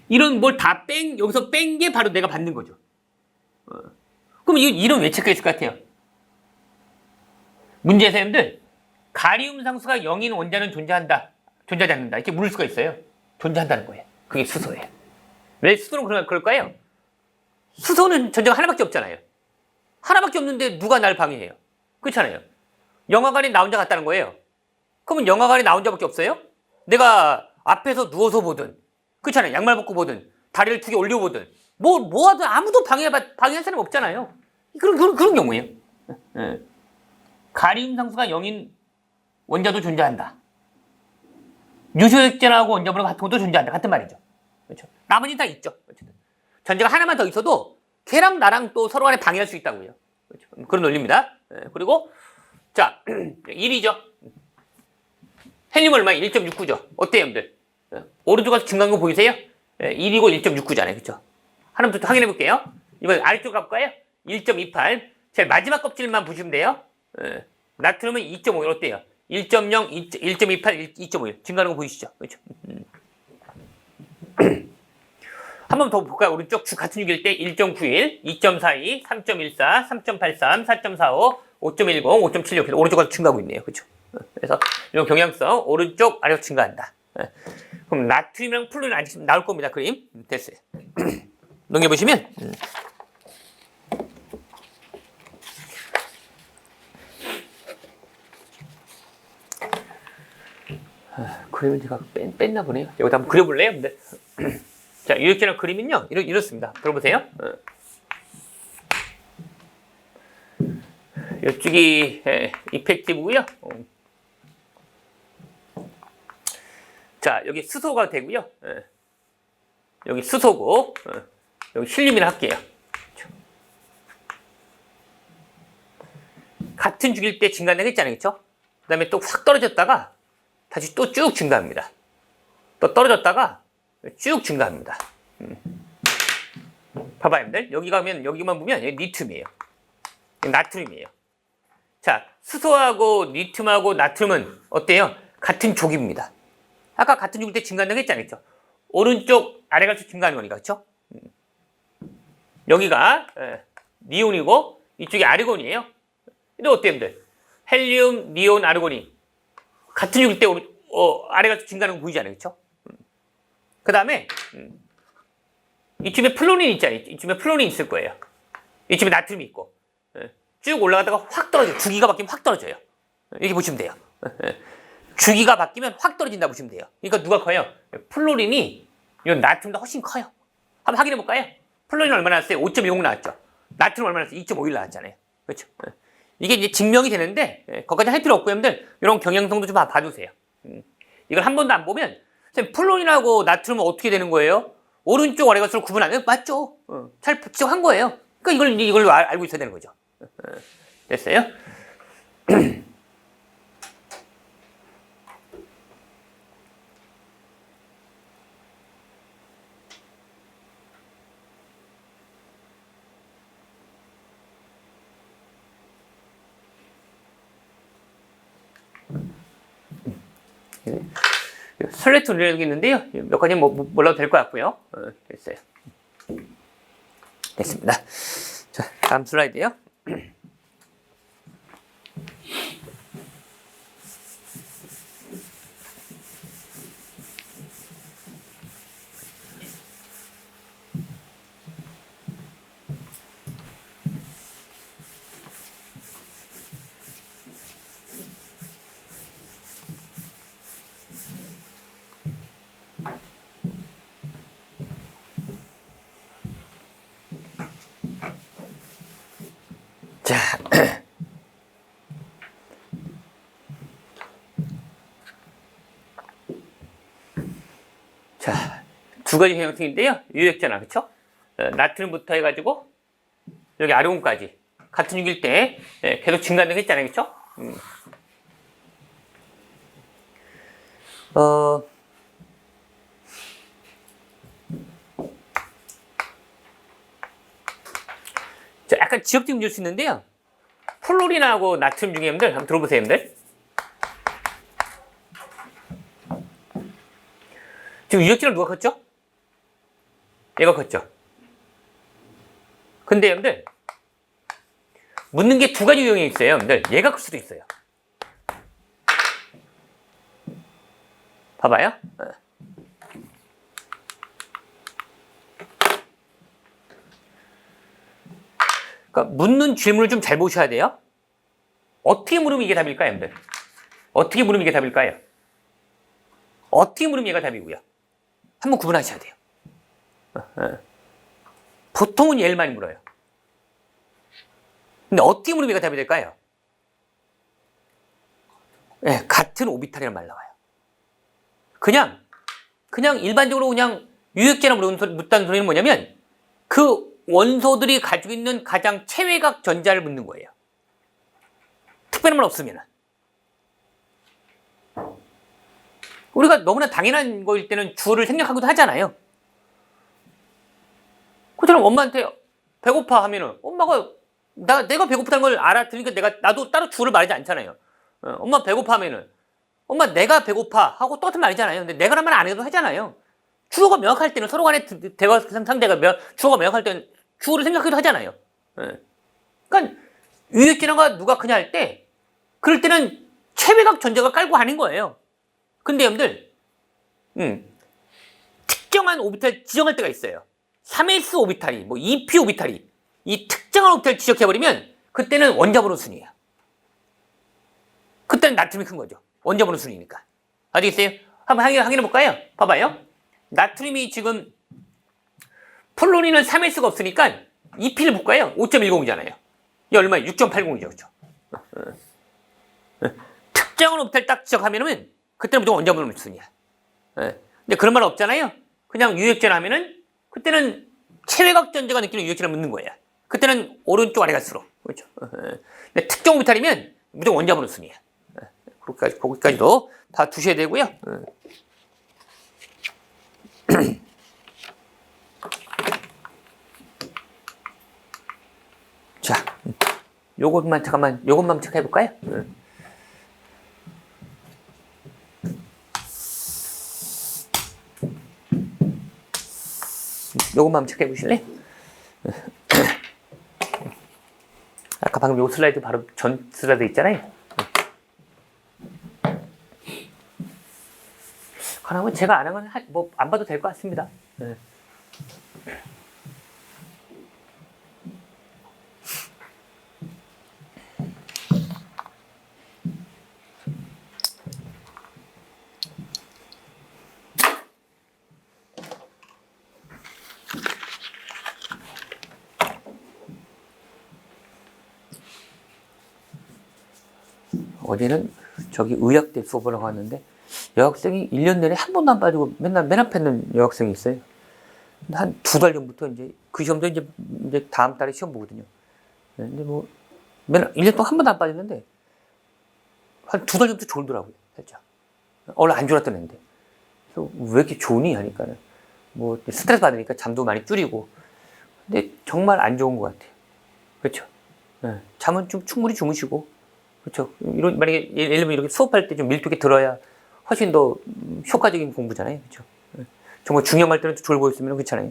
이런 뭘 다 여기서 뺀 게 바로 내가 받는 거죠. 그럼 이런 왜 체크했을 것 같아요? 문제에서 여러분들 가리움 상수가 0인 원자는 존재하지 않는다. 이렇게 물을 수가 있어요. 존재한다는 거예요. 그게 수소예요. 왜 수소는 그럴까요? 수소는 전자가 하나밖에 없잖아요. 하나밖에 없는데 누가 날 방해해요? 그렇잖아요. 영화관에 나 혼자 갔다는 거예요. 그러면 영화관에 나 혼자밖에 없어요? 내가 앞에서 누워서 보든, 그렇잖아요. 양말 벗고 보든, 다리를 두 개 올려 보든, 뭐 하든 아무도 방해할 사람 없잖아요. 그런 경우예요. 예. 가림 상수가 0인 원자도 존재한다. 유효액전하고 원자번호 같은 것도 존재한다. 같은 말이죠. 그렇죠. 나머지는 다 있죠. 어쨌든. 전제가 하나만 더 있어도 걔랑 나랑 또 서로 간에 방해할 수 있다고요. 그렇죠. 그런 논리입니다. 예. 그리고 자 1이죠. 헬륨 얼마? 1.69죠. 어때요, 여러분들? 오른쪽 가서 증가한 거 보이세요? 1이고 1.69잖아요. 그렇죠? 하나부터 확인해 볼게요. 이번 아래쪽 가볼까요? 1.28. 제일 마지막 껍질만 보시면 돼요. 나트륨은 2.5. 어때요? 1.0, 1.28, 2.5. 증가하는 거 보이시죠? 그렇죠? 한 번 더 볼까요? 오른쪽 같은 주기일 때 1.91, 2.42, 3.14, 3.83, 4.45, 5.10, 5.76. 오른쪽 가서 증가하고 있네요. 그렇죠? 그래서 이런 경향성 오른쪽 아래로 증가한다. 그럼 나트륨이랑 플루린 아직 나올 겁니다. 그림 됐어요. 넘겨보시면 그림을 제가 뺐나 보네요. 여기다 한번 그려볼래요? 근데 자, 유액전화 그림은요 이렇습니다. 들어보세요. 이쪽이 이펙티브고요. 자, 여기 수소가 되고요. 여기 수소고 여기 힐륨이라 할게요. 같은 주기일 때 증가한다고 했잖아요. 그렇죠? 그 다음에 또 확 떨어졌다가 다시 또 쭉 증가합니다. 또 떨어졌다가 쭉 증가합니다. 봐봐요, 여러분들. 여기 가면 여기만 보면 여기 리튬이에요. 나트륨이에요. 자, 수소하고 리튬하고 나트륨은 어때요? 같은 족입니다. 아까 같은 족일 때 증가한다고 했잖아요. 그렇죠? 오른쪽 아래 갈수록 증가하는 거니까. 그렇죠? 여기가 니온이고 이쪽이 아르곤이에요. 근데 어때요, 여러분들? 헬륨, 니온, 아르곤이 같은 족일 때 아래 갈수록 증가하는 거 보이잖아요. 그렇죠? 그 다음에 이쯤에 플루린 있잖아요. 이쯤에 플루린 있을 거예요. 이쯤에 나트륨이 있고 쭉 올라가다가 확 떨어져요. 주기가 바뀌면 확 떨어져요. 이렇게 보시면 돼요. 주기가 바뀌면 확 떨어진다 보시면 돼요. 그러니까 누가 커요? 플루린이 이 나트륨보다 훨씬 커요. 한번 확인해 볼까요? 플루린 얼마나 나왔어요? 5.10 나왔죠. 나트륨 얼마나 나왔어요? 2.51 나왔잖아요. 그렇죠? 이게 이제 증명이 되는데 거기까지 할 필요 없고요. 여러분들 이런 경향성도 좀 봐주세요. 이걸 한 번도 안 보면 선생님, 플루린하고 나트륨은 어떻게 되는 거예요? 오른쪽 아래 갈수록 구분 안 해요? 맞죠? 잘 지적한 거예요. 그러니까 이걸 알고 있어야 되는 거죠. 됐어요? 설레트 논리라는 있는데요. 몇 가지 몰라도 될 것 같고요. 됐어요. 됐습니다. 자, 다음 슬라이드요. 자, 자, 두 가지 형태인데요. 유액전화, 그쵸? 나트륨부터 해가지고 여기 아르곤까지 같은 육일 때 계속 증가한다고 했잖아요, 그쵸? 자, 약간 지엽적인 문제일 수 있는데요. 플루린하고 나트륨 중에 여러분들 한번 들어보세요, 여러분들. 지금 유액전화 누가 컸죠? 얘가 컸죠. 근데 여러분들 묻는 게 두 가지 유형이 있어요, 여러분들. 얘가 클 수도 있어요. 봐봐요. 그러니까 묻는 질문을 좀 잘 보셔야 돼요. 어떻게 물으면 이게 답일까요, 여러분들? 어떻게 물으면 이게 답일까요? 어떻게 물으면 얘가 답이고요. 한번 구분하셔야 돼요. 보통은 얘를 많이 물어요. 근데 어떻게 물으면 얘가 답이 될까요? 네, 같은 오비탈이라는 말 나와요. 그냥 일반적으로 그냥 유역제나 묻다는 소리는 뭐냐면 그 원소들이 가지고 있는 가장 최외각 전자를 묻는 거예요. 특별한 말 없으면. 우리가 너무나 당연한 거일 때는 주어를 생략하기도 하잖아요. 그처럼 엄마한테 배고파 하면은 엄마가 내가 배고프다는 걸 알아들으니까 나도 따로 주어를 말하지 않잖아요. 엄마 배고파 하면은 엄마 내가 배고파 하고 똑같은 말이잖아요. 근데 내가란 말 안 해도 하잖아요. 주어가 명확할 때는 서로 간에 대화 상대가 주어가 명확할 때는 주어를 생각하기도 하잖아요. 그러니까 유역진화가 누가 크냐 할 때 그럴 때는 최외각 전제가 깔고 하는 거예요. 근데 여러분들 특정한 오비탈 지정할 때가 있어요. 3s 오비탈이 뭐 2p 오비탈이 이 특정한 오비탈 지적해버리면 그때는 원자번호 순이에요. 그때는 나트륨이 큰 거죠. 원자번호 순이니까. 아시겠어요? 한번 확인해 볼까요? 봐봐요. 나트륨이 지금 폴로닌은 3s가 없으니까 2p를 볼까요? 5.10이잖아요. 이 얼마예요? 6.80이죠. 그렇죠? 특정한 오비탈 딱 지적하면은 그때는 무조건 원자번호 순이야. 근데 그런 말 없잖아요. 그냥 유역전 하면은 그때는 최외각 전제가 느끼는 유역전을 묻는 거야. 그때는 오른쪽 아래 갈수록. 그렇죠? 근데 특정 오비탈이면 무조건 원자번호 순이야. 거기까지도 다 두셔야 되고요. 자, 요것만 체크해 볼까요? 요것만 체크해 보실래? 아까 방금 요 슬라이드 바로 전 슬라이드 있잖아요. 그러면 제가 안 한 건 뭐 안 봐도 될 것 같습니다. 어제는 저기 의학대 수업을 하고 왔는데 여학생이 1년 내내 한 번도 안 빠지고 맨날 맨 앞에 있는 여학생이 있어요. 한 2달 전부터 이제 그 시험도 이제 다음 달에 시험 보거든요. 근데 뭐 맨날 1년 동안 한 번도 안 빠졌는데 한 2달 전부터 졸더라고요. 살짝. 원래 안 졸았던 애인데. 그래서 왜 이렇게 좋니 하니까는 뭐 스트레스 받으니까 잠도 많이 줄이고. 근데 정말 안 좋은 것 같아요. 그렇죠? 잠은 좀 충분히 주무시고. 그렇죠. 만약에 예를 들면 이렇게 수업할 때 좀 밀도 있게 들어야 훨씬 더 효과적인 공부잖아요. 그렇죠. 정말 중요한 말 때는 졸고 있으면 그렇잖아요.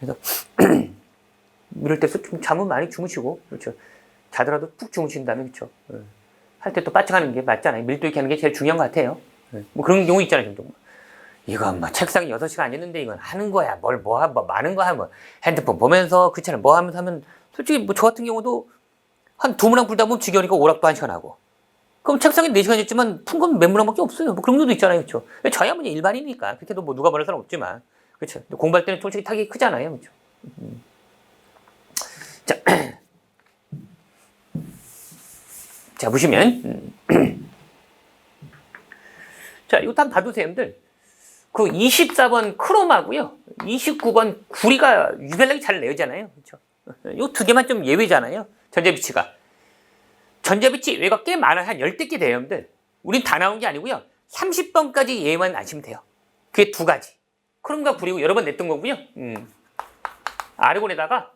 그래서 이럴 때 좀 잠은 많이 주무시고, 그렇죠. 자더라도 푹 주무신 다음에, 그렇죠. 할 때 또 빠짝하는 게 맞잖아요. 밀도 있게 하는 게 제일 중요한 것 같아요. 뭐 그런 경우 있잖아요. 좀. 이건 뭐 책상에 6시간 앉았는데 이건 하는 거야. 뭐 많은 거 하면 핸드폰 보면서 그렇잖아요. 뭐 하면서 하면 솔직히 뭐 저 같은 경우도 한 2문항 풀다 보면 지겨우니까 오락도 1시간 하고. 그럼 책상에 4시간 있지만 푼 건 몇 문항밖에 없어요. 뭐 그런 것도 있잖아요. 그렇죠. 저야 뭐 일반이니까. 그렇게도 뭐 누가 말할 사람 없지만. 그렇죠. 공부할 때는 솔직히 타격이 크잖아요. 그렇죠. 자. 자, 보시면. 자, 이것도 한번 봐주세요, 여러분들. 그 24번 크롬하고요. 29번 구리가 유별나게 잘 내잖아요. 그렇죠. 이 두 개만 좀 예외잖아요. 전자비치가. 전자비치 예외가 꽤 많아요. 한 10대 개 돼요, 여러분들. 우린 다 나온 게 아니고요. 30번까지 예외만 아시면 돼요. 그게 두 가지. 크롬과 구리고 여러 번 냈던 거고요. 아르곤에다가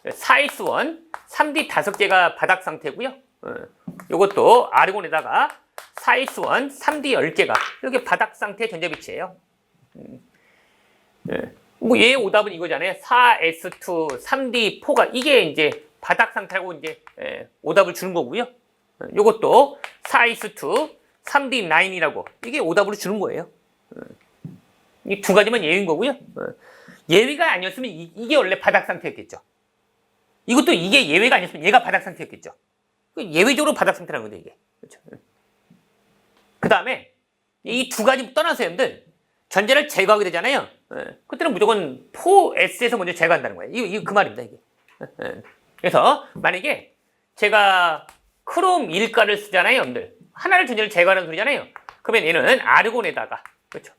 4S1, 3D 5개가 바닥 상태고요. 요것도 아르곤에다가 4S1, 3D 10개가 이렇게 바닥 상태 전자비치예요. 뭐 얘 오답은 이거잖아요. 4S2, 3D 4가 이게 이제 바닥 상태고 이제 오답을 주는 거고요. 요것도 4S2, 3D 9이라고 이게 오답으로 주는 거예요. 이 두 가지만 예외인 거고요. 예외가 아니었으면 이게 원래 바닥 상태였겠죠. 이것도 이게 예외가 아니었으면 얘가 바닥 상태였겠죠. 예외적으로 바닥 상태라는 건데 이게. 그렇죠. 그 다음에 이 두 가지 떠나서 여러분들 전제를 제거하게 되잖아요. 그때는 무조건 4S에서 먼저 제거한다는 거예요. 이거 그 말입니다, 이게. 그래서 만약에 제가 크롬 일가를 쓰잖아요, 여러분들. 하나를 전제를 제거하는 소리잖아요. 그러면 얘는 아르곤에다가, 그렇죠.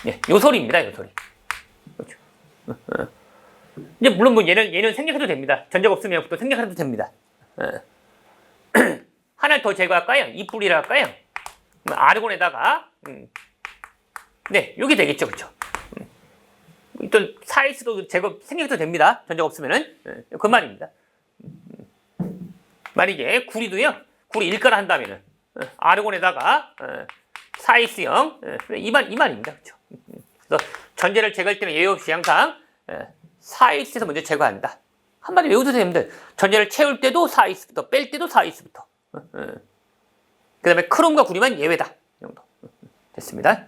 예, 요 소리입니다, 요 소리. 그렇죠. 이제 물론 뭐 얘는 생략해도 됩니다. 전제가 없으면 또 생략해도 됩니다. 하나 더 제거할까요? 이 뿌리를 할까요? 아르곤에다가 네, 요게 되겠죠, 그렇죠? 일단 4S도 제거 생략해도 됩니다. 전제가 없으면은 그 말입니다. 만약에 구리도요, 구리 일가를 한다면은 아르곤에다가 4S형 이 말입니다, 그렇죠? 그래서 전제를 제거할 때는 예외 없이 항상 4S에서 먼저 제거한다. 한마디 외우세요, 여러분들. 전제를 채울 때도 4S부터, 뺄 때도 4S부터. 그 다음에 크롬과 구리만 예외다. 이 정도. 됐습니다.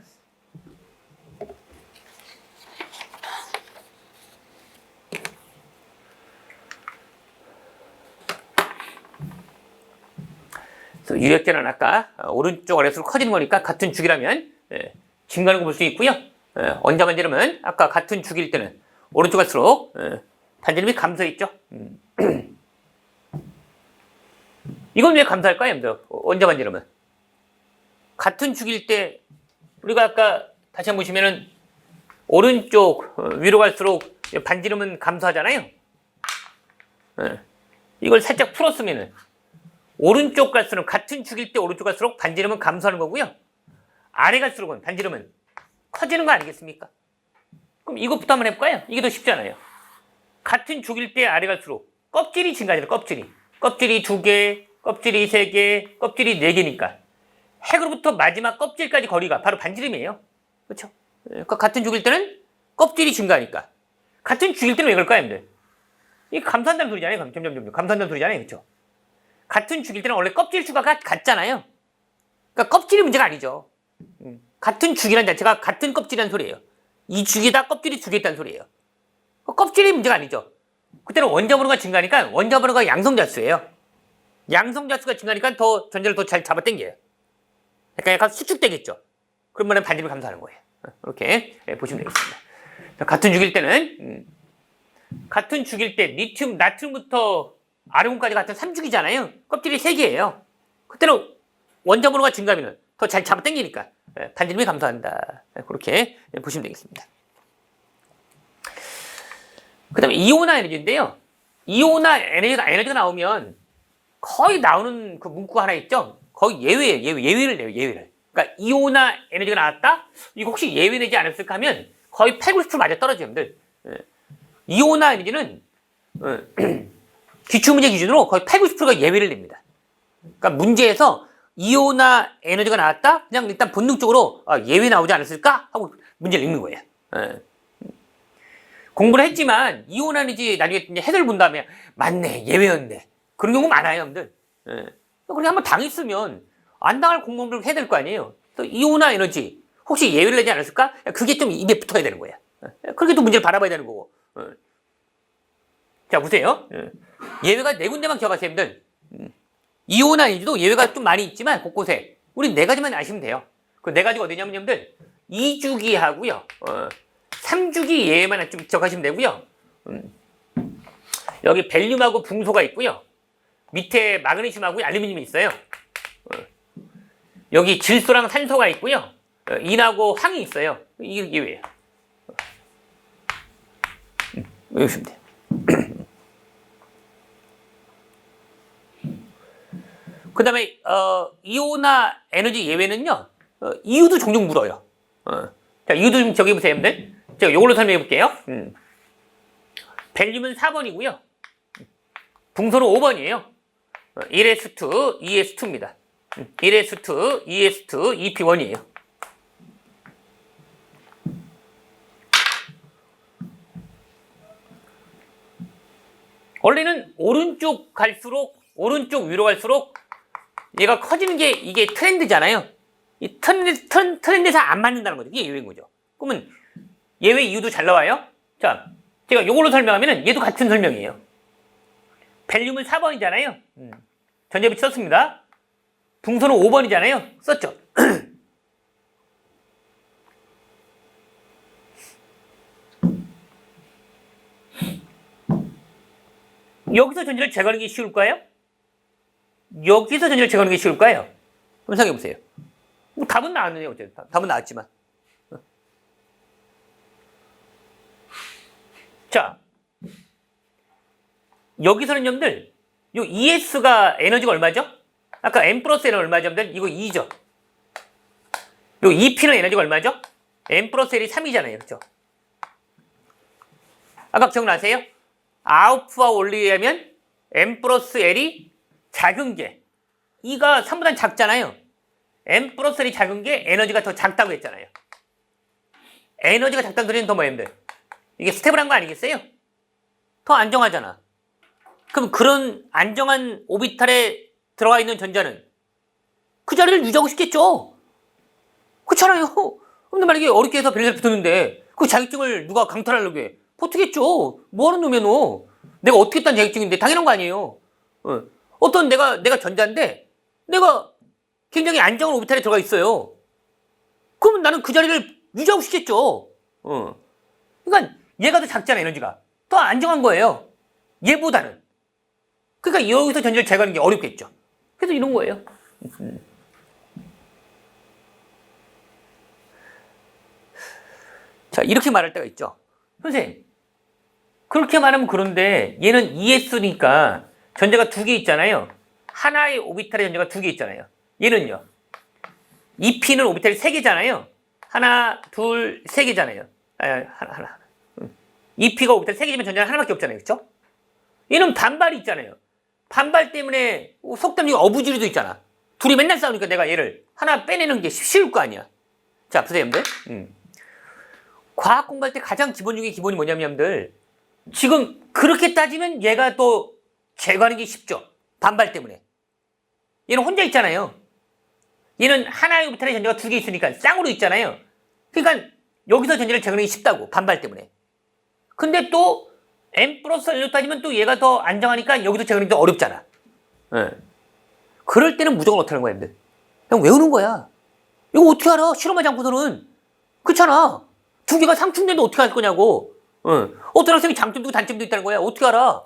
유력제는 아까 오른쪽 아래수로 커지는 거니까 같은 주기라면 증가하는 거 볼 수 있고요. 원자 반지름은 아까 같은 주기일 때는 오른쪽 갈수록 반지름이 감소했죠. 이건 왜 감소할까요, 여러분들? 원자 반지름은 같은 주기일 때 우리가 아까 다시 한번 보시면은 오른쪽 위로 갈수록 반지름은 감소하잖아요. 이걸 살짝 풀었으면은 오른쪽 갈수록 같은 주기일 때 오른쪽 갈수록 반지름은 감소하는 거고요. 아래 갈수록은 반지름은 커지는 거 아니겠습니까? 그럼 이것부터 한번 해볼까요? 이게 더 쉽잖아요. 같은 주기일 때 아래 갈수록 껍질이 증가하잖아요. 껍질이 2개, 껍질이 3개, 껍질이 4개니까 핵으로부터 마지막 껍질까지 거리가 바로 반지름이에요. 그렇죠? 그러니까 같은 주기일 때는 껍질이 증가하니까 같은 주기일 때는 왜 그럴까요, 여러분들? 이게 감소한다는 소리잖아요. 점점 감소한다는 소리잖아요. 그렇죠? 같은 주기일 때는 원래 껍질 수가 같잖아요. 그러니까 껍질이 문제가 아니죠. 같은 주기란 자체가 같은 껍질이라는 소리예요. 이 주기다 껍질이 2개 있다는 소리예요. 껍질이 문제가 아니죠. 그때는 원자 번호가 증가하니까 원자 번호가 양성자수예요. 양성자수가 증가하니까 더 전제를 더 잘 잡아당겨요. 그러니까 약간 수축되겠죠. 그러면 반지름이 감소하는 거예요. 이렇게 보시면 되겠습니다. 같은 주기일 때는 같은 주기일 때 리튬, 나트륨부터 아르곤까지 같은 3주기잖아요. 껍질이 3개예요. 그때는 원자 번호가 증가하면 더 잘 잡아당기니까 반지름이 감소한다. 그렇게 보시면 되겠습니다. 그 다음에 이온화 에너지인데요. 이온화 에너지가 나오면 거의 나오는 그 문구가 하나 있죠. 거의 예외예요. 예외를 내요. 예외를. 그러니까 이온화 에너지가 나왔다? 이거 혹시 예외 내지 않았을까 하면 거의 80, 90% 맞아 떨어져요. 여러분들. 이온화 에너지는 기출문제 기준으로 거의 80, 90%가 예외를 냅니다. 그러니까 문제에서 이온화 에너지가 나왔다? 그냥 일단 본능적으로 예외 나오지 않았을까? 하고 문제를 읽는 거예요. 공부를 했지만 이온화 에너지 나중에 이제 해설을 본 다음에 맞네, 예외였네. 그런 경우 많아요, 여러분들. 그렇게 한번 당했으면 안 당할 공부를 해야 될 거 아니에요. 또 이온화 에너지 혹시 예외를 내지 않았을까? 그게 좀 입에 붙어야 되는 거야. 그렇게 또 문제를 바라봐야 되는 거고. 자, 보세요. 예외가 4군데만 기억하세요, 여러분들. 이온화 에너지도 예외가 좀 많이 있지만 곳곳에 우리 4가지만 아시면 돼요. 그 4가지가 어디냐면 여러분들 2주기하고요. 3주기 예외만 좀 기억하시면 되고요. 여기 벨륨하고 붕소가 있고요. 밑에 마그네슘하고 알루미늄이 있어요. 여기 질소랑 산소가 있고요. 인하고 황이 있어요. 이게 예외예요. 외우시면 돼요. 그 다음에 이온화 에너지 예외는요. 이유도 종종 물어요. 자, 이유도 좀 적어보세요, 여러분들. 제가 이걸로 설명해 볼게요. 벨륨은 4번이고요. 붕소는 5번이에요. 1s2, 2s2입니다. 1s2, 2s2, 2p1이에요. 원래는 오른쪽 위로 갈수록 얘가 커지는 게 이게 트렌드잖아요. 이 트렌드에서 안 맞는다는 거죠. 이게 예외인 거죠. 그러면 예외 이유도 잘 나와요. 자, 제가 이걸로 설명하면은 얘도 같은 설명이에요. 벨륨은 4번이잖아요. 전제부치 썼습니다. 붕소는 5번이잖아요. 썼죠. 여기서 전자를 제거하는 게 쉬울까요? 여기서 전자를 제거하는 게 쉬울까요? 한번 생각해 보세요. 뭐 답은 나왔네요. 어쨌든 답은 나왔지만. 자, 여기서는 여러분들 요 ES가 에너지가 얼마죠? 아까 M 플러스 L은 얼마죠? 여러분들? 이거 2죠. 요 EP는 에너지가 얼마죠? M 플러스 L이 3이잖아요. 그렇죠? 아까 기억나세요? 아웃프와 올리에 하면 M 플러스 L이 작은 게 E가 3보다 작잖아요. M 플러스 L이 작은 게 에너지가 더 작다고 했잖아요. 에너지가 작다는 소리는 더 뭐예요? 이게 스텝을 한 거 아니겠어요? 더 안정하잖아. 그럼 그런 안정한 오비탈에 들어가 있는 전자는 그 자리를 유지하고 싶겠죠? 그렇잖아요. 근데 만약에 어렵게 해서 벨벳 붙었는데 그 자격증을 누가 강탈하려고 해? 버티겠죠. 뭐하는 놈이야 너. 내가 어떻게 딴 자격증인데 당연한 거 아니에요. 어떤 내가 전자인데 내가 굉장히 안정한 오비탈에 들어가 있어요. 그러면 나는 그 자리를 유지하고 싶겠죠. 그러니까 얘가 더 작잖아. 에너지가 더 안정한 거예요. 얘보다는. 그러니까 여기서 전자를 제거하는 게 어렵겠죠. 그래서 이런 거예요. 자, 이렇게 말할 때가 있죠. 선생님, 그렇게 말하면 그런데 얘는 ES니까 전자가 두 개 있잖아요. 하나의 오비탈의 전자가 두 개 있잖아요. 얘는요. EP는 오비탈이 세 개잖아요. 하나, 둘, 세 개잖아요. 하나. EP가 오비탈 세 개지만 전자는 하나밖에 없잖아요. 그렇죠? 얘는 반발이 있잖아요. 반발 때문에 속담중에 어부지리도 있잖아. 둘이 맨날 싸우니까 내가 얘를 하나 빼내는 게 쉬울 거 아니야. 자, 보세요, 여러분들. 과학 공부할 때 가장 기본 중에 기본이 뭐냐면, 여러분들. 지금 그렇게 따지면 얘가 또 제거하는 게 쉽죠. 반발 때문에. 얘는 혼자 있잖아요. 얘는 하나의 오비탈의 전자가 두 개 있으니까 쌍으로 있잖아요. 그러니까 여기서 전자를 제거하는 게 쉽다고. 반발 때문에. 근데 또 M 플러스 L로 따지면 또 얘가 더 안정하니까 여기서 제거하는 게 더 어렵잖아. 그럴 때는 무조건 어떻게 하는 거야, 여러분들? 그냥 외우는 거야. 이거 어떻게 알아? 실험하지 않고서는. 그렇잖아. 두 개가 상충되는데 어떻게 할 거냐고. 어떤 학생이 장점도 있고 단점도 있다는 거야. 어떻게 알아?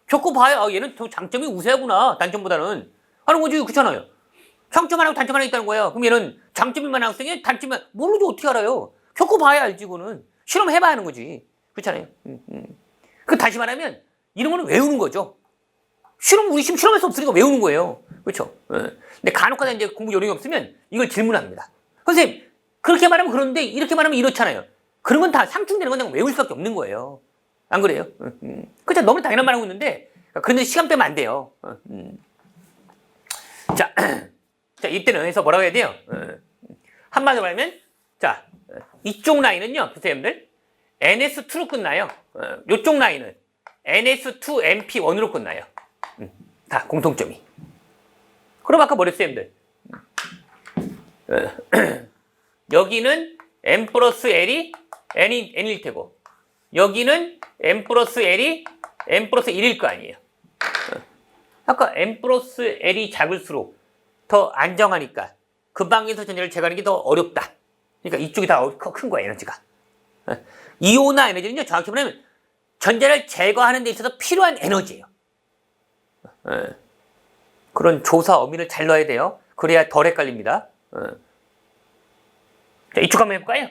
겪어봐야 얘는 더 장점이 우세하구나. 단점보다는. 하는 거지. 그렇잖아요. 장점 하나 단점 하나 있다는 거야. 그럼 얘는 장점이만 학생이 단점만 모르죠. 어떻게 알아요? 겪어봐야 알지. 그거는. 실험해봐야 하는 거지. 그렇잖아요. 그 다시 말하면 이런 거는 외우는 거죠. 우리 지금 실험할 수 없으니까 외우는 거예요. 그렇죠? 근데 간혹가다 이제 공부 요령이 없으면 이걸 질문합니다. 선생님, 그렇게 말하면 그런데 이렇게 말하면 이렇잖아요. 그런 건 다 상충되는 건 그냥 외울 수밖에 없는 거예요. 안 그래요? 그렇죠? 너무 당연한 말 하고 있는데 그런데 시간 빼면 안 돼요. 자, 이때는 해서 뭐라고 해야 돼요? 한마디로 말하면 자, 이쪽 라인은요. 보세요, 여러분들. NS2로 끝나요. 이쪽 라인은 NS2MP1으로 끝나요. 다 공통점이. 그럼 아까 뭐랬어요, 여러분들? 여기는 M 플러스 L이 N일 테고 여기는 M 플러스 L이 M 플러스 1일 거 아니에요. 아까 M 플러스 L이 작을수록 더 안정하니까 그 방에서 전자를 제거하는 게 더 어렵다. 그러니까 이쪽이 더 큰 거야, 에너지가. 이온화 에너지는요, 정확히 말하면 전자를 제거하는 데 있어서 필요한 에너지예요. 그런 조사 어민을 잘 넣어야 돼요. 그래야 덜 헷갈립니다. 자, 이쪽 한번 해볼까요?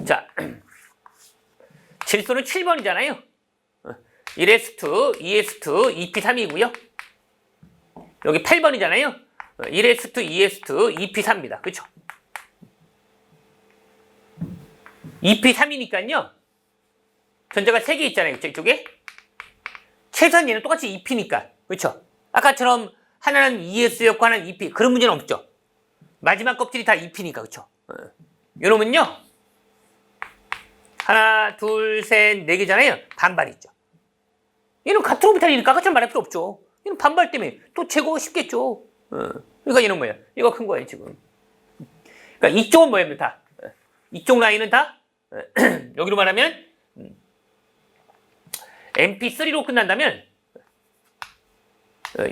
자, 질소는 7번이잖아요. 1s2, 2s2, EP3이고요. 여기 8번이잖아요. 1s2, 2s2, EP3입니다. 그렇죠? EP3이니까요. 전자가 3개 있잖아요. 그쵸? 이쪽에. 최소한 얘는 똑같이 EP니까. 그렇죠? 아까처럼 하나는 ES였고 하나는 EP. 그런 문제는 없죠. 마지막 껍질이 다 EP니까. 그렇죠? 요놈은요. 하나, 둘, 셋, 네 개잖아요. 반발이 있죠. 얘는 같은 오비탈이니까 아까처럼 말할 필요 없죠. 얘는 반발 때문에 또 제거가 쉽겠죠. 그러니까 얘는 뭐예요? 이거 큰 거예요, 지금. 그러니까 이쪽은 뭐예요, 다? 이쪽 라인은 다 여기로 말하면 MP3로 끝난다면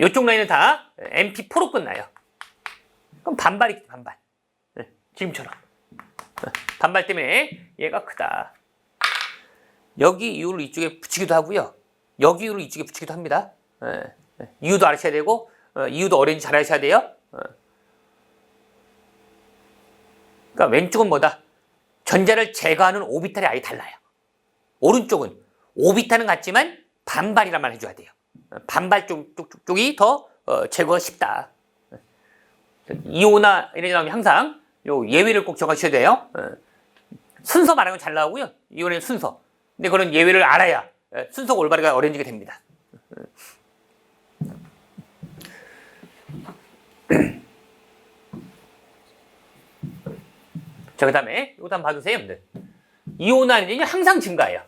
이쪽 라인은 다 MP4로 끝나요. 그럼 반발이겠지, 반발. 지금처럼. 반발 때문에 얘가 크다. 여기 이유를 이쪽에 붙이기도 하고요. 여기 이유를 이쪽에 붙이기도 합니다. 이유도 알아셔야 되고, 이유도 어린지 잘 아셔야 돼요. 그러니까 왼쪽은 뭐다? 전자를 제거하는 오비탈이 아예 달라요. 오른쪽은 오비탈은 같지만 반발이란 말 해줘야 돼요. 반발 쪽이 더 제거가 쉽다. 이오나 이런 게 나오면 항상 요 예외를 꼭 적으셔야 돼요. 순서 말하면 잘 나오고요. 이오는 순서. 근데 그런 예외를 알아야 순서가 올바르게 어려지게 됩니다. 자, 그 다음에 이것도 한번 봐주세요, 여러분들. 이온화는 항상 증가해요.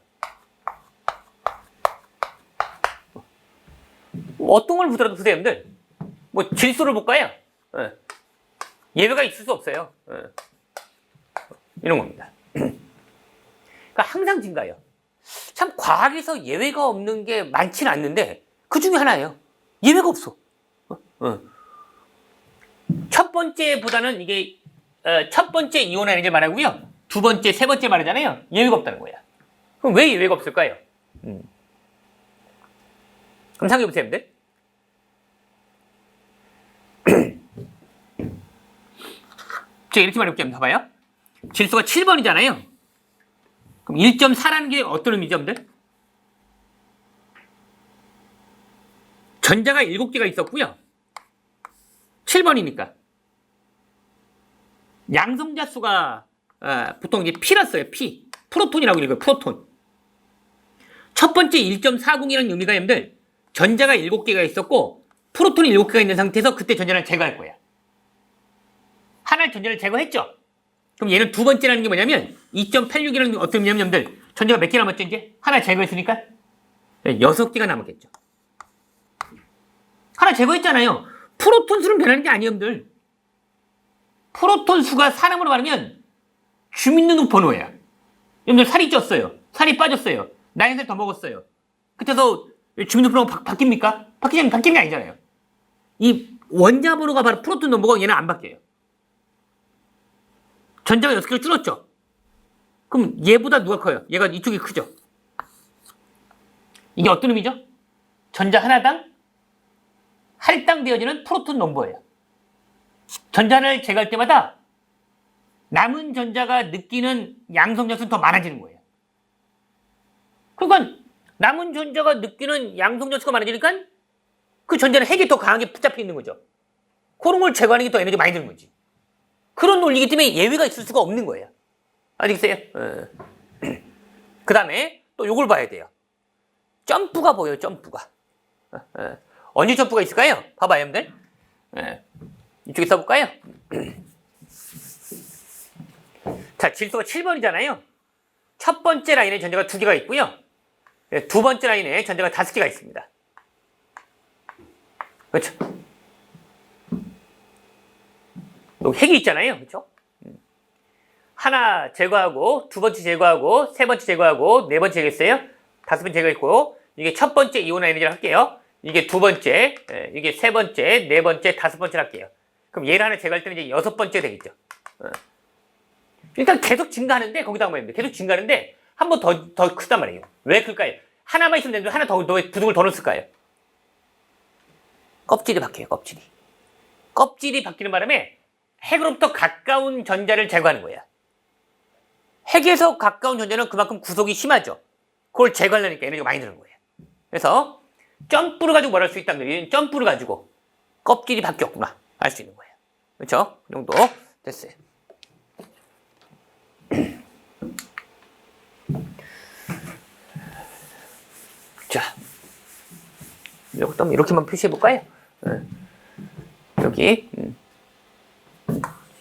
어떤 걸 보더라도 보세요, 여러분들. 뭐 질소를 볼까요? 예외가 있을 수 없어요. 이런 겁니다. 그러니까 항상 증가해요. 참 과학에서 예외가 없는 게 많지는 않는데 그 중에 하나예요. 예외가 없어. 첫 번째보다는 이게 첫 번째 이온화 에너지를 말하고요. 두 번째, 세 번째 말하잖아요. 예외가 없다는 거야. 그럼 왜 예외가 없을까요? 그럼 생각해보세요, 여러분들. 제가 이렇게 말해볼게요. 봐봐요. 질소가 7번이잖아요. 그럼 1.4라는 게 어떤 의미죠, 여러분들? 전자가 7개가 있었고요. 7번이니까. 양성자 수가 보통 이제 P라 써요. P. 프로톤이라고 읽어요. 프로톤. 첫 번째 1.40이라는 의미가 여러분들 전자가 7개가 있었고 프로톤이 7개가 있는 상태에서 그때 전자를 제거할 거야. 하나의 전자를 제거했죠. 그럼 얘는 두 번째라는 게 뭐냐면 2.86이라는 게 어떤 의미냐면 여러분들 전자가 몇 개 남았죠 이제? 하나 제거했으니까 6개가 남았겠죠. 하나 제거했잖아요. 프로톤 수는 변하는 게 아니에요, 여러분들. 프로톤 수가 사람으로 말하면 주민등록번호야. 여러분들 살이 쪘어요. 살이 빠졌어요. 나이 한 살 더 먹었어요. 그때서 주민등록번호가 바뀝니까? 바뀌는 게 아니잖아요. 이 원자 번호가 바로 프로톤 넘버가 얘는 안 바뀌어요. 전자가 6개가 줄었죠. 그럼 얘보다 누가 커요? 얘가 이쪽이 크죠. 이게 어떤 의미죠? 전자 하나당 할당되어지는 프로톤 넘버예요. 전자를 제거할 때마다 남은 전자가 느끼는 양성자 수는 더 많아지는 거예요. 그러니까 남은 전자가 느끼는 양성자 수가 많아지니까 그 전자는 핵이 더 강하게 붙잡혀 있는 거죠. 그런 걸 제거하는 게 더 에너지 많이 드는 거지. 그런 논리이기 때문에 예외가 있을 수가 없는 거예요. 아시겠어요? 그 다음에 또 요걸 봐야 돼요. 점프가 보여요, 점프가. 언제 점프가 있을까요? 봐봐요, 여러분들. 이쪽에 써볼까요? 자, 질소가 7번이잖아요. 첫 번째 라인에 전자가 2개가 있고요. 두 번째 라인에 전자가 5개가 있습니다. 그렇죠? 여기 핵이 있잖아요. 그렇죠? 하나 제거하고, 두 번째 제거하고, 세 번째 제거하고, 네 번째 제거했어요. 5번째 제거했고, 이게 첫 번째 이온화 에너지를 할게요. 이게 두 번째, 이게 세 번째, 네 번째, 5번째를 할게요. 그럼 얘를 하나 제거할 때는 이제 6번째 되겠죠. 일단 계속 증가하는데, 거기다 한번 해야 계속 증가하는데, 한 번 더 크단 말이에요. 왜 클까요? 하나만 있으면 되는데, 하나 더, 부등을 더 넣었을까요? 껍질이 바뀌어요, 껍질이. 껍질이 바뀌는 바람에, 핵으로부터 가까운 전자를 제거하는 거야. 핵에서 가까운 전자는 그만큼 구속이 심하죠. 그걸 제거하려니까 에너지가 많이 드는 거예요. 그래서 점프를 가지고 뭘 할 수 있다는 거예요. 점프를 가지고 껍질이 바뀌었구나 알 수 있는 거예요. 그렇죠? 그 정도 됐어요. 자, 이것도 이렇게만 표시해 볼까요? 여기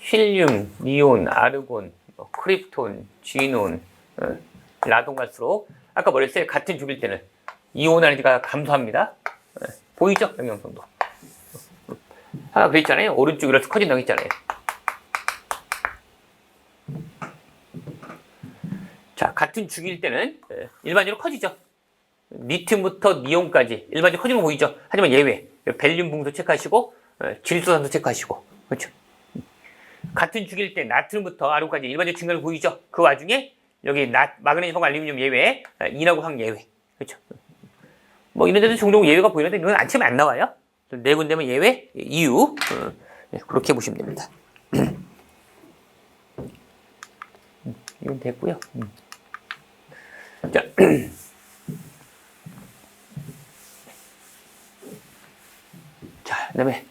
힐륨, 니온, 아르곤, 크립톤, 지논, 라돈 갈수록 아까 뭐랬어요? 같은 주기일 때는 이온 에너지가 감소합니다. 보이죠? 영역성도. 아까 그랬잖아요. 오른쪽 이렇게 커진다고 했잖아요. 자, 같은 주기일 때는 일반적으로 커지죠. 리튬부터 니온까지 일반적으로 커지는 거 보이죠? 하지만 예외. 벨륨 붕소 체크하시고 질소산소 체크하시고. 그렇죠? 같은 주기일 때 나트륨부터 아르곤까지 일반적 증가를 보이죠. 그 와중에 여기 마그네슘하고 알루미늄 예외, 인하고 황 예외. 그렇죠. 뭐 이런 데도 종종 예외가 보이는데 이건 아침에 안 나와요. 네 군데면 예외, 이유. 그렇게 보시면 됩니다. 이건 됐고요. 자, 자, 그다음에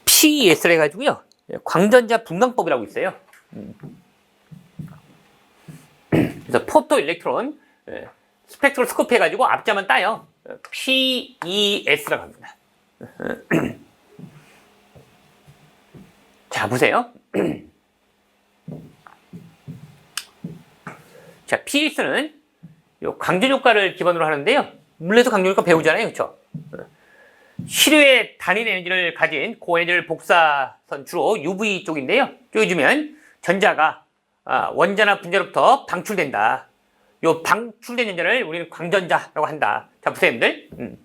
PES를 해가지고요. 광전자 분광법이라고 있어요. 그래서 포토 일렉트론 스펙트로스코피 해가지고 앞자만 따요. PES라고 합니다. 자, 보세요. 자, PES는 광전 효과를 기반으로 하는데요. 물리에서 광전 효과 배우잖아요. 그렇죠? 시류의 단일 에너지를 가진 고에너지를 복사선 주로 UV 쪽인데요. 쪼개주면 전자가 원자나 분자로부터 방출된다. 요 방출된 전자를 우리는 광전자라고 한다. 자, 보세요, 여러분들.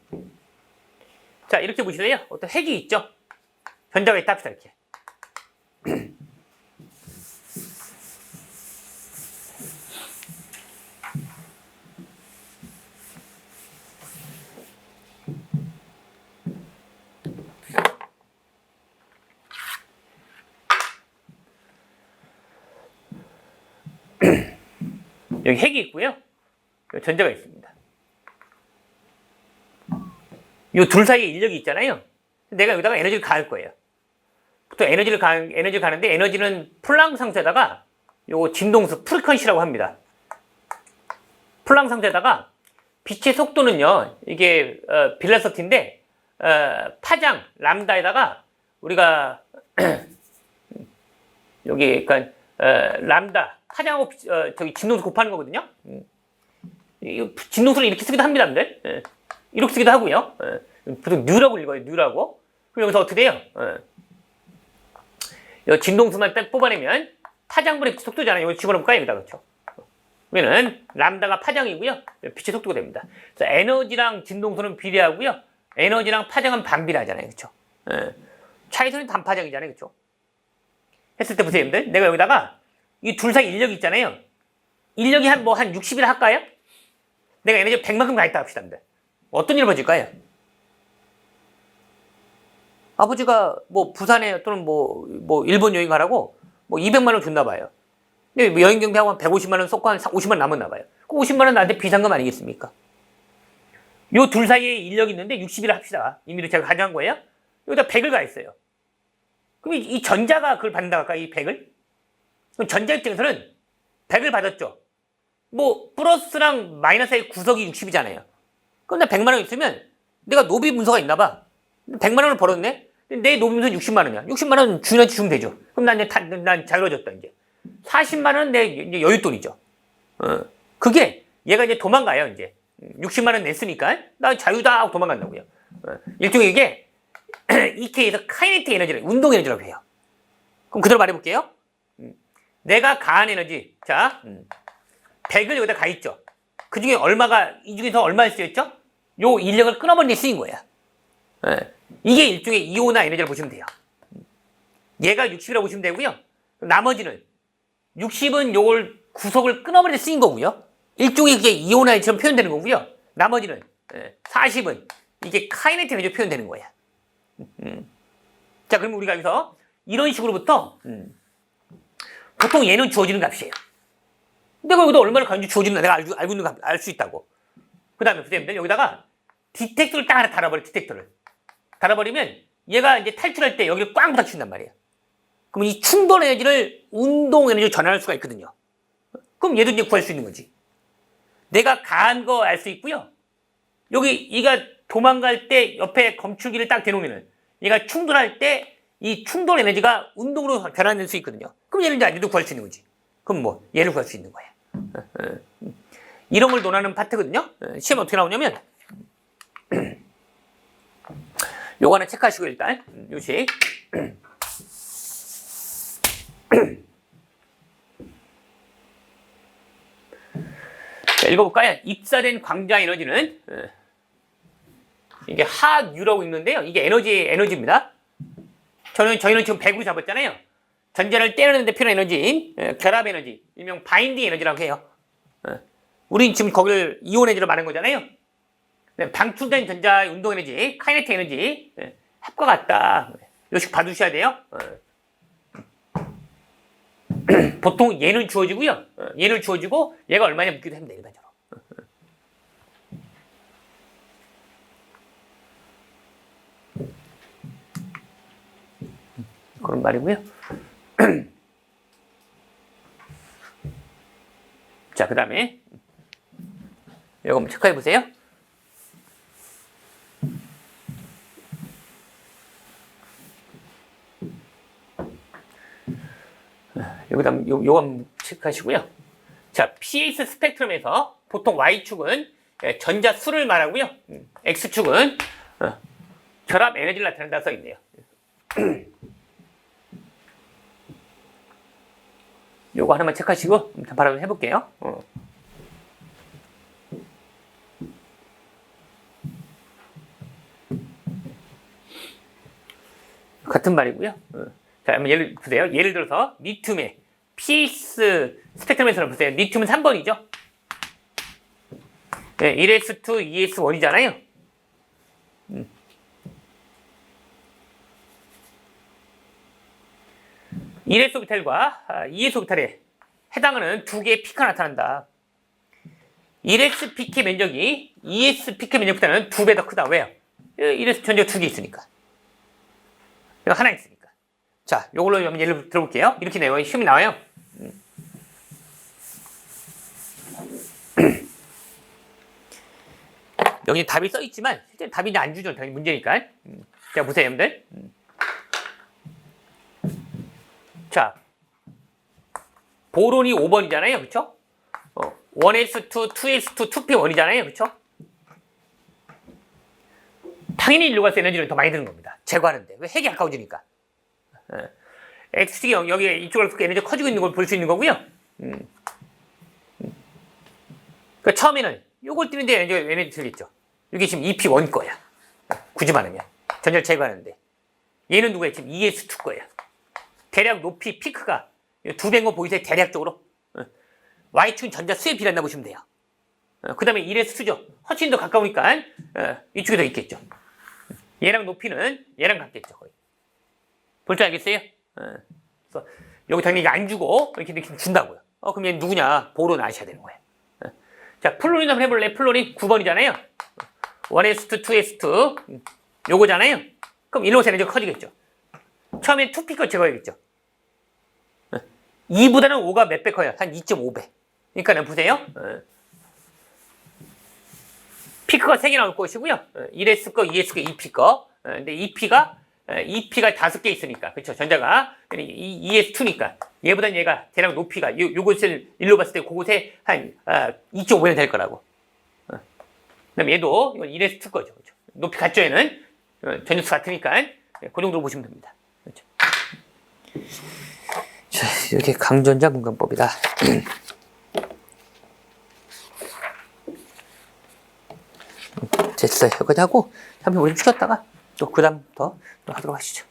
자, 이렇게 보실래요? 어떤 핵이 있죠? 전자가 있다 합시다, 이렇게. 여기 핵이 있고요. 여기 전자가 있습니다. 이 둘 사이에 인력이 있잖아요. 내가 여기다가 에너지를 가할 거예요. 보통 에너지를 가는데 에너지는 플랑크 상태에다가 요 진동수 프리퀀시라고 합니다. 플랑크 상태에다가 빛의 속도는요. 이게 빌라서티인데 파장 람다에다가 우리가 여기 그러니까 람다 파장하고 저기 진동수 곱하는 거거든요. 진동수를 이렇게 쓰기도 합니다, 여러분들. 이렇게 쓰기도 하고요. 보통 뉴라고 읽어요, 뉴라고. 그럼 여기서 어떻게 돼요? 이 진동수만 딱 뽑아내면 파장분의 속도잖아요. 이거 집어넣을까요, 여기다, 그렇죠? 그러면은 람다가 파장이고요. 빛의 속도가 됩니다. 그래서 에너지랑 진동수는 비례하고요. 에너지랑 파장은 반비례하잖아요, 그렇죠? 차이선은 단파장이잖아요, 그렇죠? 했을 때 보세요, 여러분들. 내가 여기다가 이 둘 사이 인력이 있잖아요. 인력이 한 60이라 할까요? 내가 에너지 100만큼 가있다 합시다, 여러분들. 어떤 일이 벌어질까요? 아버지가 뭐 부산에 또는 뭐 일본 여행 가라고 뭐 200만 원 줬나 봐요. 근데 뭐 여행 경비하고 한 150만 원 쏟고 한 50만 원 남았나 봐요. 그 50만 원 나한테 비상금 아니겠습니까? 요 둘 사이에 인력이 있는데 60이라 합시다. 임의로 제가 가져간 거예요. 여기다 100을 가했어요. 그럼 이 전자가 그걸 받는다 할까? 이 100을? 그럼 전자 입장에서는 100을 받았죠. 뭐 플러스랑 마이너스의 구석이 60이잖아요. 그럼 나 100만 원 있으면 내가 노비 문서가 있나 봐. 100만 원을 벌었네? 내 노비 문서 60만 원이야. 60만 원 주인한테 주면 되죠. 그럼 난 자유로워졌다, 이제. 40만 원은 내 이제 여윳돈이죠. 그게 얘가 이제 도망가요, 이제. 60만 원 냈으니까 나 자유다 하고 도망간다고요. 일종의 이게 EK에서 카이네틱 에너지를 운동 에너지라고 해요. 그럼 그대로 말해볼게요. 내가 가한 에너지, 자, 100을 여기다 가있죠. 그 중에 이 중에서 얼마를 쓰였죠? 요 인력을 끊어버린 데 쓰인 거야. 이게 일종의 이온화 에너지라고 보시면 돼요. 얘가 60이라고 보시면 되고요. 나머지는 60은 요걸 구석을 끊어버린 데 쓰인 거고요. 일종의 그게 이온화 에너지처럼 표현되는 거고요. 나머지는 40은 이게 카이네틱 에너지로 표현되는 거야. 자, 그럼 우리가 여기서 이런 식으로부터 보통 얘는 주어지는 값이에요. 내가 여기다 얼마나 가는지 주어지는 내가 알고 있는 거 알 수 있다고. 그 다음에 선생님들 여기다가 디텍터를 딱 하나 달아버려. 디텍터를 달아버리면 얘가 이제 탈출할 때 여기를 꽝 부닥친단 말이에요. 그럼 이 충돌 에너지를 운동 에너지로 전환할 수가 있거든요. 그럼 얘도 이제 구할 수 있는 거지. 내가 가한 거 알 수 있고요. 여기 얘가 도망갈 때 옆에 검출기를 딱 대놓으면은 얘가 충돌할 때 이 충돌 에너지가 운동으로 변환될 수 있거든요. 그럼 얘는 이제 얘도 구할 수 있는 거지. 그럼 뭐 얘를 구할 수 있는 거야. 이런 걸 논하는 파트거든요. 시험에 어떻게 나오냐면 요거 하나 체크하시고 일단 요식 자, 읽어볼까요? 입사된 광자 에너지는 이게 하유라고 있는데요. 이게 에너지입니다. 저희는 지금 100으로 잡았잖아요. 전자를 떼어내는 데 필요한 에너지인 결합 에너지, 일명 바인딩 에너지라고 해요. 우린 지금 거기를 이온 에너지로 말하는 거잖아요. 방출된 전자 운동 에너지, 카이네틱 에너지 합과 같다. 요식 봐두셔야 돼요. 보통 얘는 주어지고요. 얘는 주어지고 얘가 얼마냐 묻기도 합니다. 일반적으로. 그런 말이고요. 자, 그 다음에 이거 한번 체크해 보세요. 여기다 요거 한번 체크하시고요. 자, pH 스펙트럼에서 보통 Y축은 전자 수를 말하고요. X축은 결합 에너지를 나타낸다 써 있네요. 요거 하나만 체크하시고 바로 해볼게요. 같은 말이고요. 자, 한번 예를 보세요. 예를 들어서 리튬의 pH 스펙트럼에서는 보세요. 리튬은 3번이죠. 네, 1s2, 2s1이잖아요. 1s 오비탈과 2s 오비탈에 해당하는 두 개의 피크가 나타난다. 1s 피크의 면적이 2s 피크의 면적보다는 2배 더 크다. 왜요? 1s 전자가 2개 있으니까. 이거 하나 있으니까. 자, 요걸로 한번 예를 들어볼게요. 이렇게 내용이 시험이 나와요. 여기 답이 써 있지만 실제 답이 안 주죠. 당연히 문제니까. 자, 보세요, 여러분들. 자, 보론이 5번이잖아요. 그쵸? 1s2, 2s2, 2p1이잖아요. 그쵸? 당연히 일로 가서 에너지를 더 많이 드는 겁니다. 제거하는데. 왜 핵이 가까워지니까. X축이 여기 이쪽으로 에너지가 커지고 있는 걸 볼 수 있는 거고요. 그러니까 처음에는 요걸 띄는데 에너지 들겠죠. 이게 지금 EP1 거야. 굳이 말하면. 전자를 제거하는데. 얘는 누구야? 지금 ES2 거야. 대략 높이 피크가 2배인 거 보이세요? 대략적으로. Y축은 전자 수에 비례한다고 보시면 돼요. 그 다음에 1s 수죠. 훨씬 더 가까우니까 이쪽에 더 있겠죠. 얘랑 높이는 얘랑 같겠죠. 거의. 볼 줄 알겠어요? 그래서 여기 당연히 안 주고 이렇게 준다고요. 그럼 얘 누구냐? 보론 아셔야 되는 거예요. 자, 플로린 한번 해볼래? 플로린 9번이잖아요. 1s2, 2s2 요거잖아요. 그럼 일로 에너지가 커지겠죠. 처음에 2피크 제거해야겠죠. 2보다는 5가 몇 배 커요? 한 2.5배. 그러니까 보세요. 피크가 3개 나올 것이고요. 1s 거, 2s 거, 2p 거. 근데 2p가 5개 있으니까. 그렇죠. 전자가 2s2니까. 얘보다는 얘가 대략 높이가 요것을 일로 봤을 때 그곳에 한 2.5배 될 거라고. 그다음에 얘도 이건 1s2 거죠. 그렇죠? 높이 같죠, 얘는. 전유수 같으니까. 그 정도로 보시면 됩니다. 그렇죠? 자, 이렇게 강전자 분광법이다. 됐어요. 여기까지 하고, 잠시 오래 쉬었다가 또 그 다음 더 하도록 하시죠.